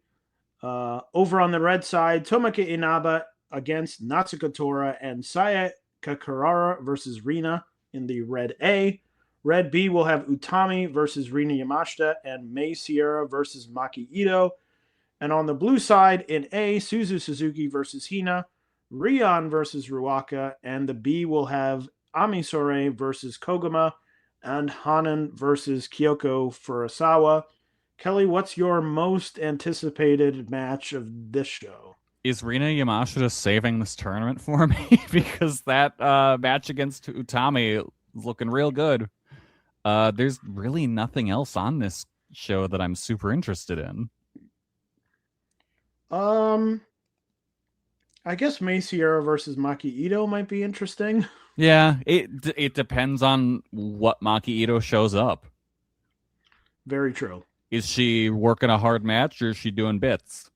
Over on the red side, Tomoka Inaba against Natsuko Tora and Sayaka Kurara versus Rina in the Red A. Red B will have Utami versus Rina Yamashita and Mei Sierra versus Maki Ito. And on the blue side in A, Suzu Suzuki versus Hina, Rion versus Ruaka, and the B will have Amisore versus Koguma and Hanan versus Kyoko Furusawa. Kelly, what's your most anticipated match of this show? Is Rina Yamashita saving this tournament for me? Because that match against Utami is looking real good. There's really nothing else on this show that I'm super interested in. I guess Mei Sierra versus Maki Ito might be interesting. Yeah, it depends on what Maki Ito shows up. Very true. Is she working a hard match or is she doing bits?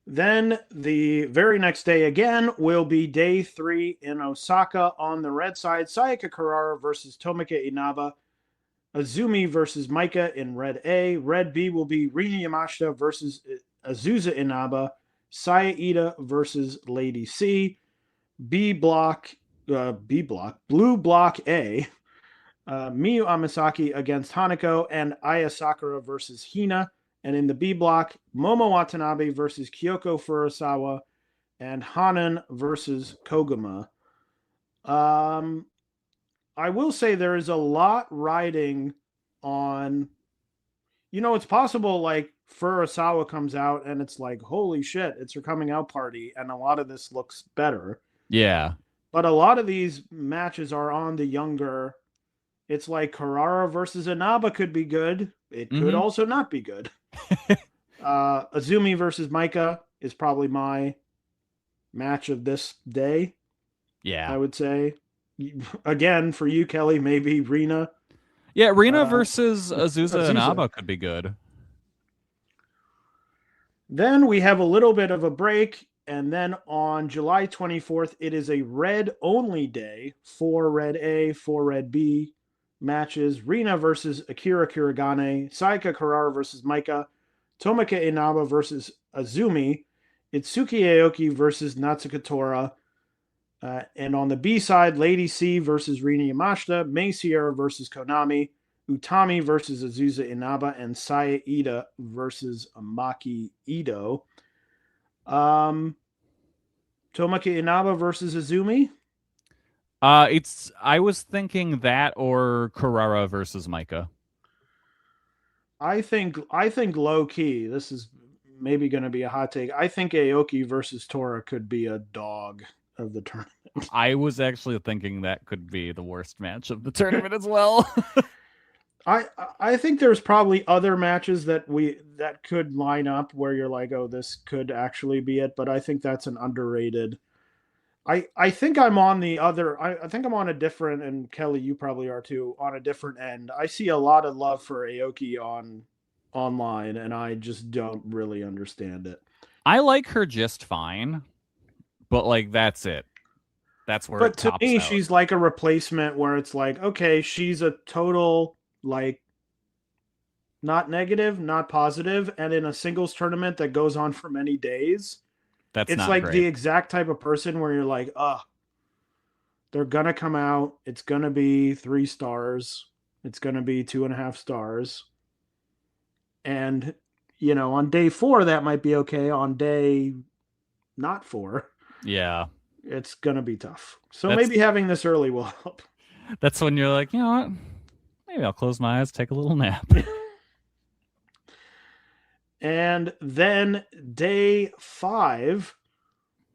Then the very next day again will be day 3 in Osaka. On the red side, Sayaka Kurara versus Tomoka Inaba. Azumi versus Maika in Red A. Red B will be Rina Yamashita versus Azusa Inaba. Saya Ida versus Lady C. Blue Block A. Miyu Amasaki against Hanako, and Aya Sakura versus Hina. And in the B block, Momo Watanabe versus Kyoko Furusawa, and Hanan versus Koguma. I will say there is a lot riding on. It's possible like Furusawa comes out and it's like, holy shit, it's her coming out party, and a lot of this looks better. Yeah. But a lot of these matches are on the younger. It's like Carrara versus Inaba could be good. It could also not be good. Azumi versus Maika is probably my match of this day. Yeah. I would say. Again, for you, Kelly, maybe Rina. Yeah, Rina versus Azusa Inaba could be good. Then we have a little bit of a break, and then on July 24th, it is a red-only day. 4 Red A, 4 Red B matches. Rina versus Akira Kirigane, Saika Carrara versus Maika, Tomoka Inaba versus Azumi, Itsuki Aoki versus Natsuka Tora, and on the B side, Lady C versus Rina Yamashita, Mei Sierra versus Konami, Utami versus Azusa Inaba, and Saya Ida versus Maki Ito. Tomoka Inaba versus Azumi? I was thinking that or Carrara versus Maika. I think low key, this is maybe going to be a hot take. I think Aoki versus Tora could be a dog of the tournament. I was actually thinking that could be the worst match of the tournament as well. I think there's probably other matches that could line up where you're like, oh, this could actually be it, but I think that's an underrated. I think I'm on the other. I think I'm on a different, and Kelly, you probably are too, on a different end. I see a lot of love for Aoki online, and I just don't really understand it. I like her just fine, but like that's it. That's where. But to me, she's like a replacement where it's like, okay, she's a total like not negative, not positive, and in a singles tournament that goes on for many days. It's like the exact type of person where you're like, they're going to come out. It's going to be 3 stars. It's going to be 2.5 stars. And, on day 4, that might be okay. On day not 4. Yeah. It's going to be tough. So maybe having this early will help. That's when you're like, you know what? Maybe I'll close my eyes, take a little nap. And then day 5,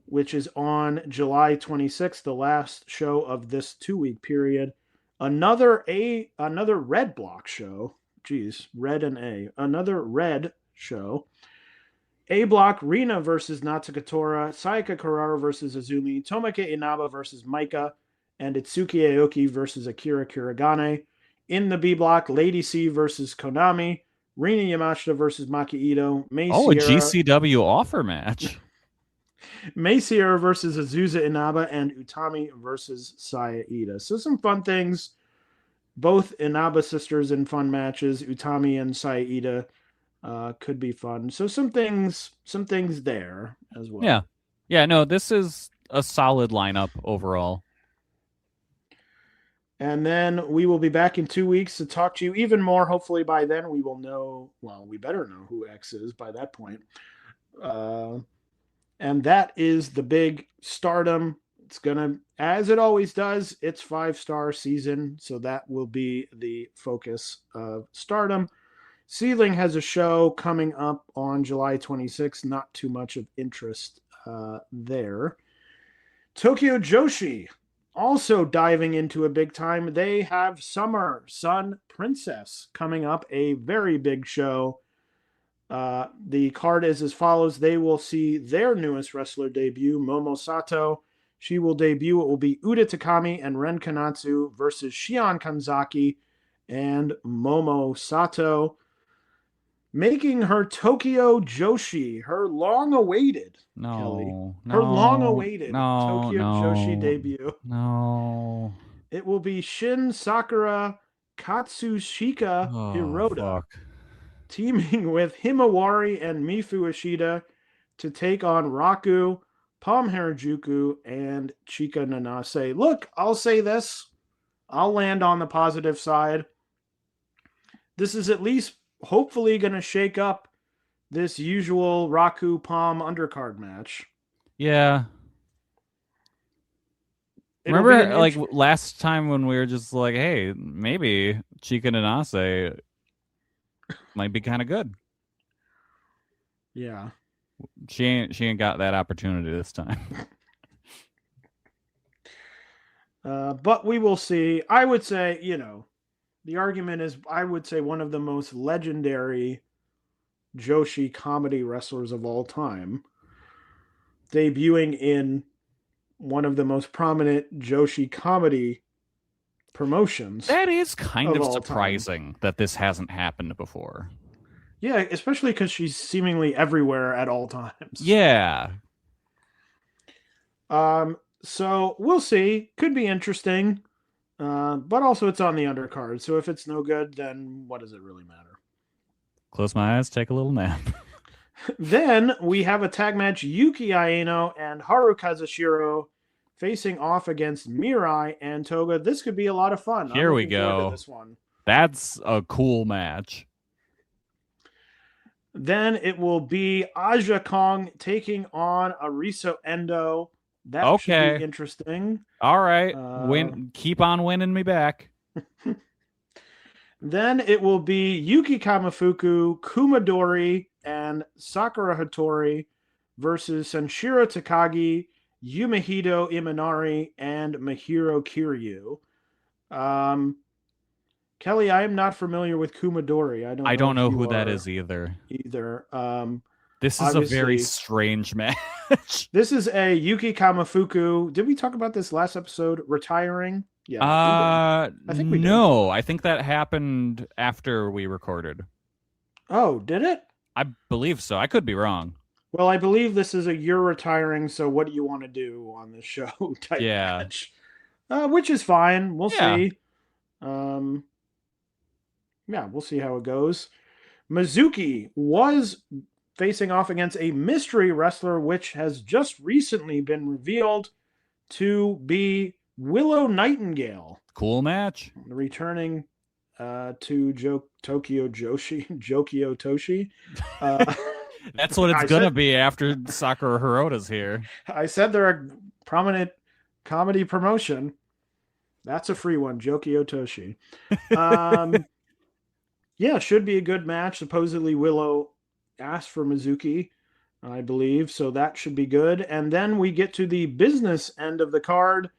which is on July 26th, the last show of this 2-week period, another red block show. Geez, red and A. Another red show. A block, Rina versus Natsuka Tora, Saika Carrara versus Azumi, Tomoka Inaba versus Maika, and Itsuki Aoki versus Akira Kirigane. In the B block, Lady C versus Konami, Rina Yamashita versus Maki Ito, Mei Sierra. A GCW offer match. Mei Sierra versus Azusa Inaba, and Utami versus Saya Ida. So some fun things. Both Inaba sisters in fun matches. Utami and Saya Ida could be fun. So some things there as well. Yeah. Yeah, no, this is a solid lineup overall. And then we will be back in 2 weeks to talk to you even more. Hopefully by then we will know, well, we better know who X is by that point. And that is the big Stardom. It's going to, as it always does, it's 5-star season. So that will be the focus of Stardom. Seedling has a show coming up on July 26th. Not too much of interest there. Tokyo Joshi. Also diving into a big time, they have Summer Sun Princess coming up, a very big show. The card is as follows. They will see their newest wrestler debut, Momo Sato. She will debut. It will be Uda Takami and Ren Kanatsu versus Shion Kanzaki and Momo Sato. Making her Tokyo Joshi, her long-awaited, Kelly. Her long-awaited Tokyo Joshi debut. No. It will be Shin Sakura Katsushika Hirota. Fuck. Teaming with Himawari and Mifu Ishida to take on Raku, Palm Harajuku, and Chika Nanase. Look, I'll say this. I'll land on the positive side. This is at least hopefully going to shake up this usual Raku Palm undercard match. Yeah. Remember, like, last time when we were just like, hey, maybe Chika Nanase might be kind of good. Yeah. She ain't got that opportunity this time. But we will see. I would say, the argument is, I would say, one of the most legendary Joshi comedy wrestlers of all time, debuting in one of the most prominent Joshi comedy promotions. That is kind of surprising that this hasn't happened before. Yeah, especially because she's seemingly everywhere at all times. Yeah. So we'll see. Could be interesting. But also it's on the undercard. So if it's no good, then what does it really matter? Close my eyes, take a little nap. Then we have a tag match, Yuki Aino and Haru Kazushiro facing off against Mirai and Toga. This could be a lot of fun. Here we go. This one. That's a cool match. Then it will be Aja Kong taking on Ariso Endo. That should be interesting. All right. Keep on winning me back. Then it will be Yuki Kamifuku, Kumadori, and Sakura Hattori versus Senshiro Takagi, Yumehito Imanari, and Mahiro Kiryu. Kelly, I am not familiar with Kumadori. I don't know who that is either. This is a very strange match. This is a Yuki Kamifuku. Did we talk about this last episode? Retiring? Yeah. I think we did. No, I think that happened after we recorded. Oh, did it? I believe so. I could be wrong. Well, I believe this is a you're retiring, so what do you want to do on this show type match. Which is fine. We'll see. We'll see how it goes. Mizuki was facing off against a mystery wrestler, which has just recently been revealed to be Willow Nightingale. Cool match. Returning to Tokyo Joshi, Jokio Toshi. That's what it's going to be after Sakura Hirota's here. I said they're a prominent comedy promotion. That's a free one, Jokio Toshi. Should be a good match. Supposedly Willow asked for Mizuki, I believe, so that should be good. And then we get to the business end of the card.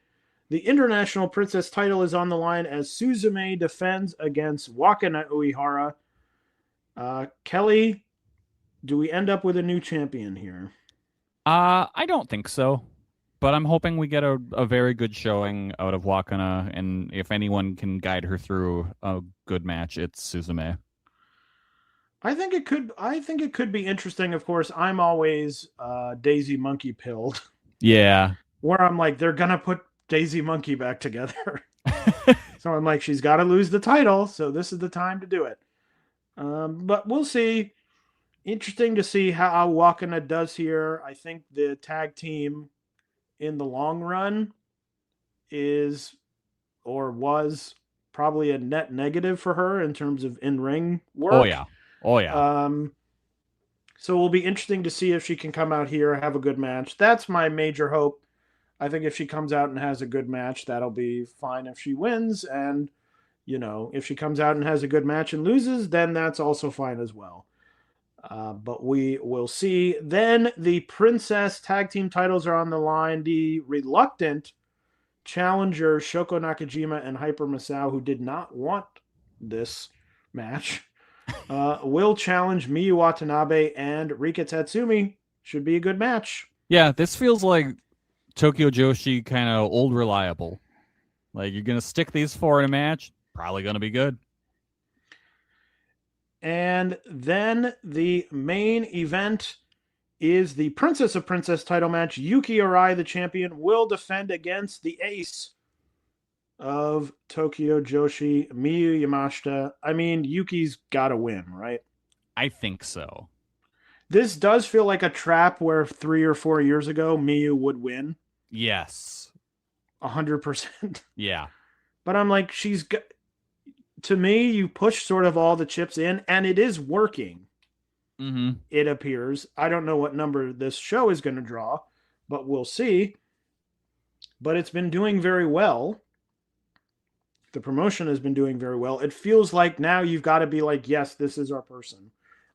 The International Princess title is on the line as Suzume defends against Wakana Uehara. Kelly, do we end up with a new champion here? I don't think so. But I'm hoping we get a very good showing out of Wakana, and if anyone can guide her through a good match, it's Suzume. I think it could be interesting. Of course, I'm always Daisy Monkey pilled. Yeah. Where I'm like, they're gonna put Daisy Monkey back together. So I'm like, she's got to lose the title, so this is the time to do it. But we'll see. Interesting to see how Wakana does here. I think the tag team in the long run is or was probably a net negative for her in terms of in-ring work. Oh yeah. So it will be interesting to see if she can come out here, have a good match. That's my major hope. I think if she comes out and has a good match, that'll be fine if she wins. And, if she comes out and has a good match and loses, then that's also fine as well. But we will see. Then the Princess tag team titles are on the line. The reluctant challenger Shoko Nakajima and Hyper Masao, who did not want this match, will challenge Miyu Watanabe and Rika Tatsumi. Should be a good match. Yeah, this feels like Tokyo Joshi kind of old reliable. Like, you're going to stick these four in a match, probably going to be good. And then the main event is the Princess of Princess title match. Yuki Arai, the champion, will defend against the ace of Tokyo Joshi, Miyu Yamashita. I mean, Yuki's got to win, right? I think so. This does feel like a trap where 3 or 4 years ago, Miyu would win Yes. 100%. Yeah. But I'm like, to me, you push sort of all the chips in, and it is working. Mm-hmm. It appears. I don't know what number this show is going to draw, but we'll see. But it's been doing very well. The promotion has been doing very well. It feels like now you've got to be like, yes, this is our person.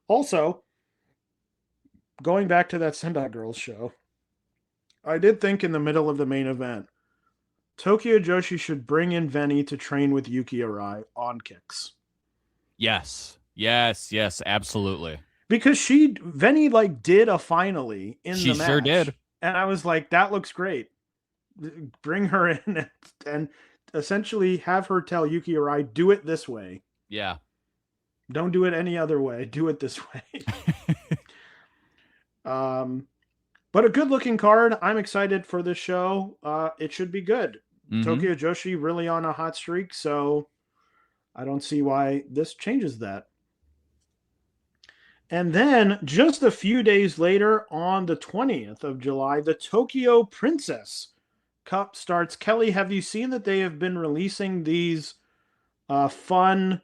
Also, going back to that Sendai Girls show, I did think in the middle of the main event, Tokyo Joshi should bring in Veni to train with Yuki Arai on kicks. Yes, absolutely. Because Veni like did a finally in the match. She sure did. And I was like, that looks great. Bring her in and essentially have her tell Yuki Arai, do it this way. Yeah. Don't do it any other way. Do it this way. But a good looking card. I'm excited for this show. It should be good. Mm-hmm. Tokyo Joshi really on a hot streak, so I don't see why this changes that. And then just a few days later, on the 20th of July, the Tokyo Princess Cup starts. Kelly, have you seen that they have been releasing these fun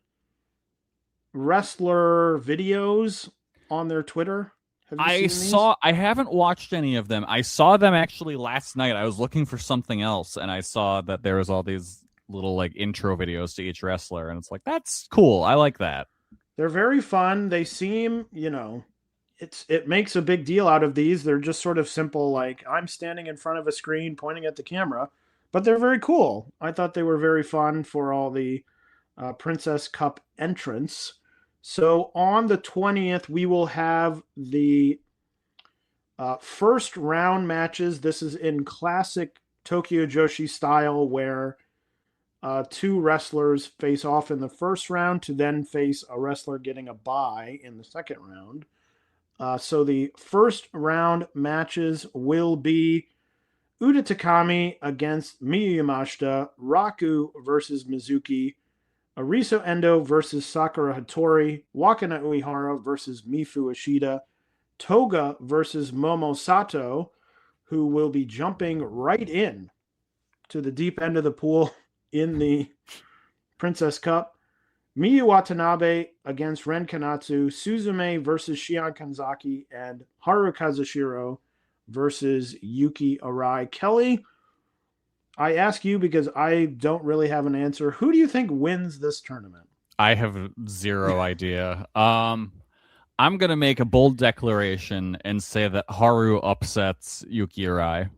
wrestler videos on their Twitter? I haven't watched any of them. I saw them actually last night. I was looking for something else, and I saw that there was all these little like intro videos to each wrestler, and it's like, that's cool. I like that. They're very fun. They seem, it makes a big deal out of these. They're just sort of simple, like I'm standing in front of a screen pointing at the camera, but they're very cool. I thought they were very fun for all the Princess Cup entrants. So on the 20th, we will have the first round matches. This is in classic Tokyo Joshi style, where two wrestlers face off in the first round to then face a wrestler getting a bye in the second round. So the first round matches will be Uda Takami against Miyu Yamashita, Raku versus Mizuki, Ariso Endo versus Sakura Hattori, Wakana Uehara versus Mifu Ishida, Toga versus Momo Sato, who will be jumping right in to the deep end of the pool in the Princess Cup, Miyu Watanabe against Ren Kanatsu, Suzume versus Shion Kanzaki, and Haru Kazushiro versus Yuki Arai. Kelly, I ask you because I don't really have an answer. Who do you think wins this tournament? I have zero idea. I'm going to make a bold declaration and say that Haru upsets Yuki Arai.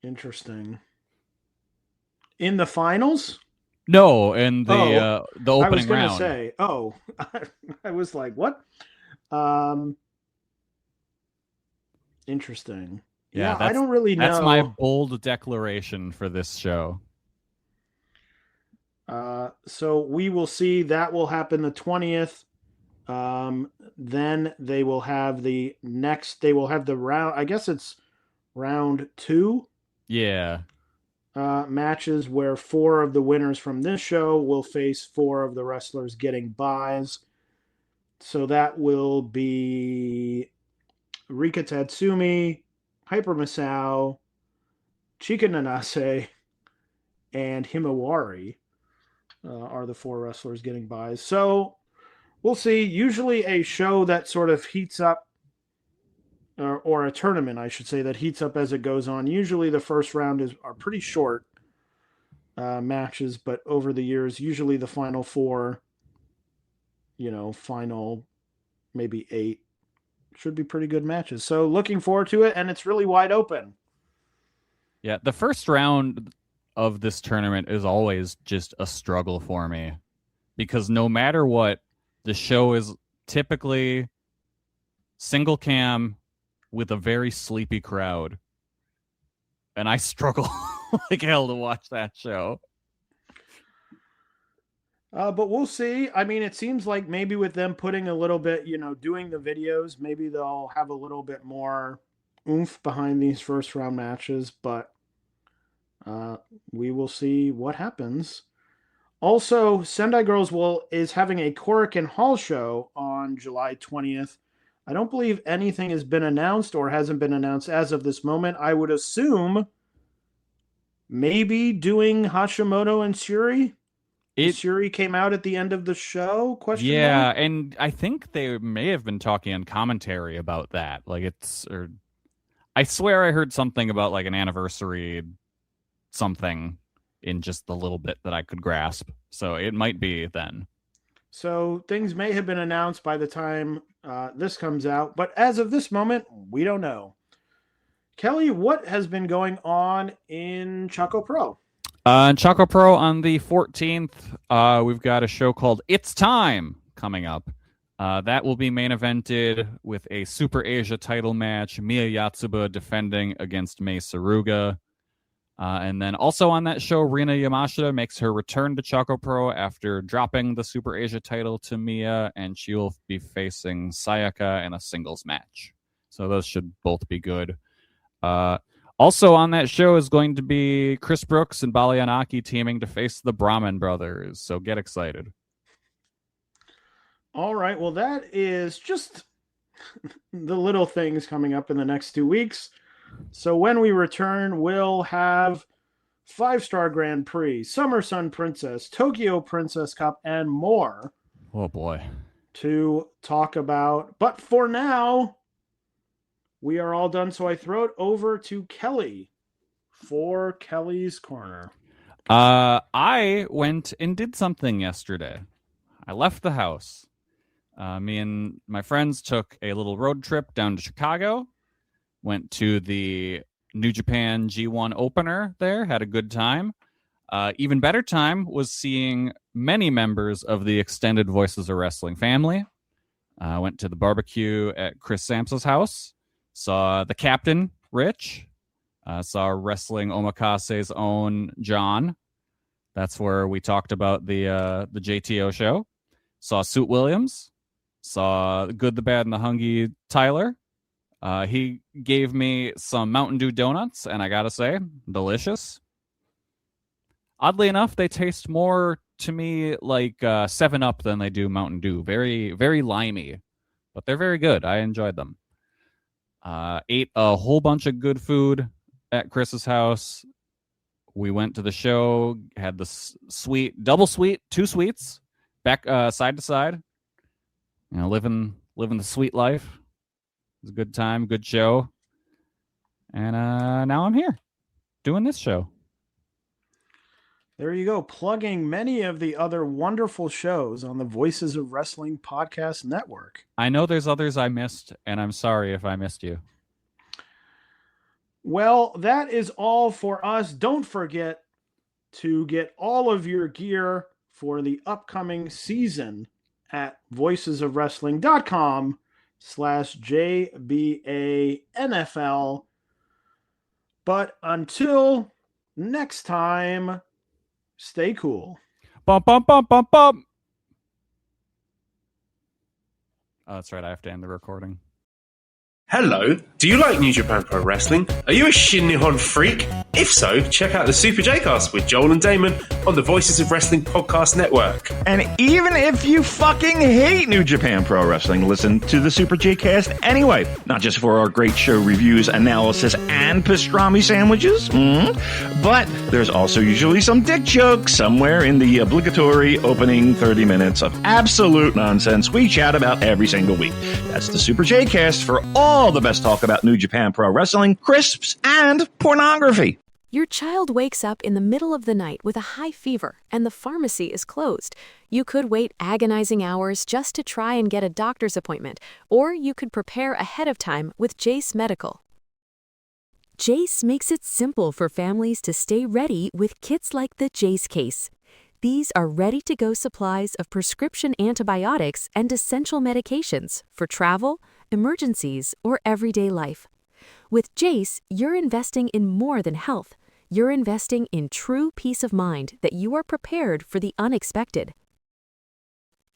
Interesting. In the finals? No, in the opening round. I was going to say, I was like, what? Interesting. Yeah, I don't really know. That's my bold declaration for this show. So we will see. That will happen the 20th. Then they will have the round. I guess it's round 2. Yeah. Matches where 4 of the winners from this show will face 4 of the wrestlers getting byes. So that will be Rika Tatsumi, Hyper Masao, Chika Nanase, and Himawari are the 4 wrestlers getting byes. So we'll see. Usually a show that sort of heats up, or a tournament, I should say, that heats up as it goes on. Usually the first round are pretty short matches, but over the years, usually the final 4, final maybe 8, should be pretty good matches. So looking forward to it, and it's really wide open. Yeah, the first round of this tournament is always just a struggle for me, because no matter what, the show is typically single cam with a very sleepy crowd, and I struggle like hell to watch that show. But we'll see. I mean, it seems like maybe with them putting a little bit, doing the videos, maybe they'll have a little bit more oomph behind these first round matches, but we will see what happens. Also, Sendai Girls is having a Korakuen Hall show on on July 20th. I don't believe anything has been announced or hasn't been announced as of this moment. I would assume maybe doing Hashimoto and Syuri. Syuri came out at the end of the show? Question mark? And I think they may have been talking on commentary about that. I swear I heard something about like an anniversary something in just the little bit that I could grasp. So it might be then. So things may have been announced by the time this comes out, but as of this moment, we don't know. Kelly, what has been going on in Choco Pro? In Choco Pro on the 14th, we've got a show called It's Time coming up. That will be main evented with a Super Asia title match, Miya Yatsuba defending against Mei Saruga. And then also on that show, Rina Yamashita makes her return to Choco Pro after dropping the Super Asia title to Miya, and she will be facing Sayaka in a singles match. So those should both be good. Also on that show is going to be Chris Brooks and Bali Yanaki teaming to face the Brahman Brothers. So get excited. All right. Well, that is just the little things coming up in the next 2 weeks. So when we return, we'll have 5-Star Grand Prix, Summer Sun Princess, Tokyo Princess Cup, and more. Oh, boy. To talk about. But for now, we are all done, so I throw it over to Kelly for Kelly's Corner. I went and did something yesterday. I left the house. Me and my friends took a little road trip down to Chicago, went to the New Japan G1 opener there, had a good time. Even better time was seeing many members of the extended Voices of Wrestling family. Went to the barbecue at Chris Samsa's house. Saw the captain, Rich. Saw Wrestling Omakase's own John. That's where we talked about the JTO show. Saw Suit Williams. Saw Good, the Bad, and the Hungry Tyler. He gave me some Mountain Dew donuts, and I gotta say, delicious. Oddly enough, they taste more to me like 7-Up than they do Mountain Dew. Very, very limey, but they're very good. I enjoyed them. Ate a whole bunch of good food at Chris's house. We went to the show, had the sweet, double sweet, 2 sweets, back side to side. You know, living the sweet life. It was a good time, good show. And now I'm here doing this show. There you go, plugging many of the other wonderful shows on the Voices of Wrestling Podcast Network. I know there's others I missed, and I'm sorry if I missed you. Well, that is all for us. Don't forget to get all of your gear for the upcoming season at voicesofwrestling.com/JBA NFL. But until next time, stay cool. Bump, bump, bump, bump, bump. Oh, that's right. I have to end the recording. Hello, do you like New Japan Pro Wrestling? Are you a Shin Nihon freak? If so, check out the Super J-Cast with Joel and Damon on the Voices of Wrestling Podcast Network. And even if you fucking hate New Japan Pro Wrestling, listen to the Super J-Cast anyway. Not just for our great show reviews, analysis, and pastrami sandwiches, but there's also usually some dick jokes somewhere in the obligatory opening 30 minutes of absolute nonsense we chat about every single week. That's the Super J-Cast for all the best talk about New Japan Pro Wrestling, crisps, and pornography. Your child wakes up in the middle of the night with a high fever and the pharmacy is closed. You could wait agonizing hours just to try and get a doctor's appointment, or you could prepare ahead of time with Jace Medical. Jace makes it simple for families to stay ready with kits like the Jace Case. These are ready-to-go supplies of prescription antibiotics and essential medications for travel, emergencies, or everyday life. With Jace, you're investing in more than health. You're investing in true peace of mind that you are prepared for the unexpected.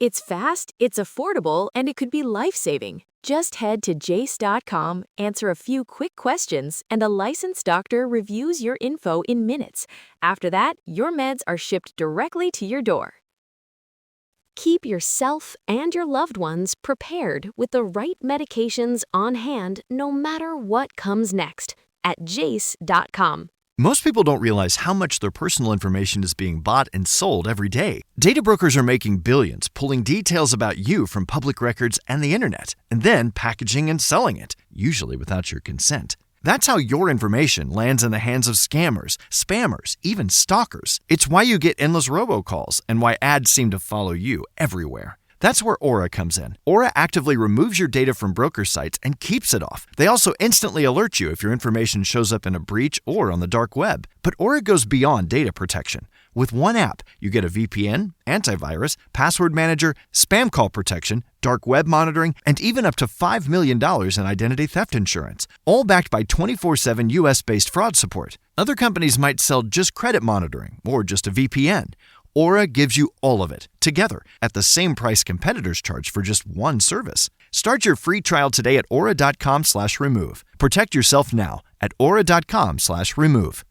It's fast, it's affordable, and it could be life-saving. Just head to jace.com, answer a few quick questions, and a licensed doctor reviews your info in minutes. After that, your meds are shipped directly to your door. Keep yourself and your loved ones prepared with the right medications on hand no matter what comes next at jace.com. Most people don't realize how much their personal information is being bought and sold every day. Data brokers are making billions pulling details about you from public records and the internet, and then packaging and selling it, usually without your consent. That's how your information lands in the hands of scammers, spammers, even stalkers. It's why you get endless robocalls and why ads seem to follow you everywhere. That's where Aura comes in. Aura actively removes your data from broker sites and keeps it off. They also instantly alert you if your information shows up in a breach or on the dark web. But Aura goes beyond data protection. With one app, you get a VPN, antivirus, password manager, spam call protection, dark web monitoring, and even up to $5 million in identity theft insurance, all backed by 24/7 US-based fraud support. Other companies might sell just credit monitoring or just a VPN. Aura gives you all of it, together, at the same price competitors charge for just one service. Start your free trial today at aura.com/remove. Protect yourself now at aura.com/remove.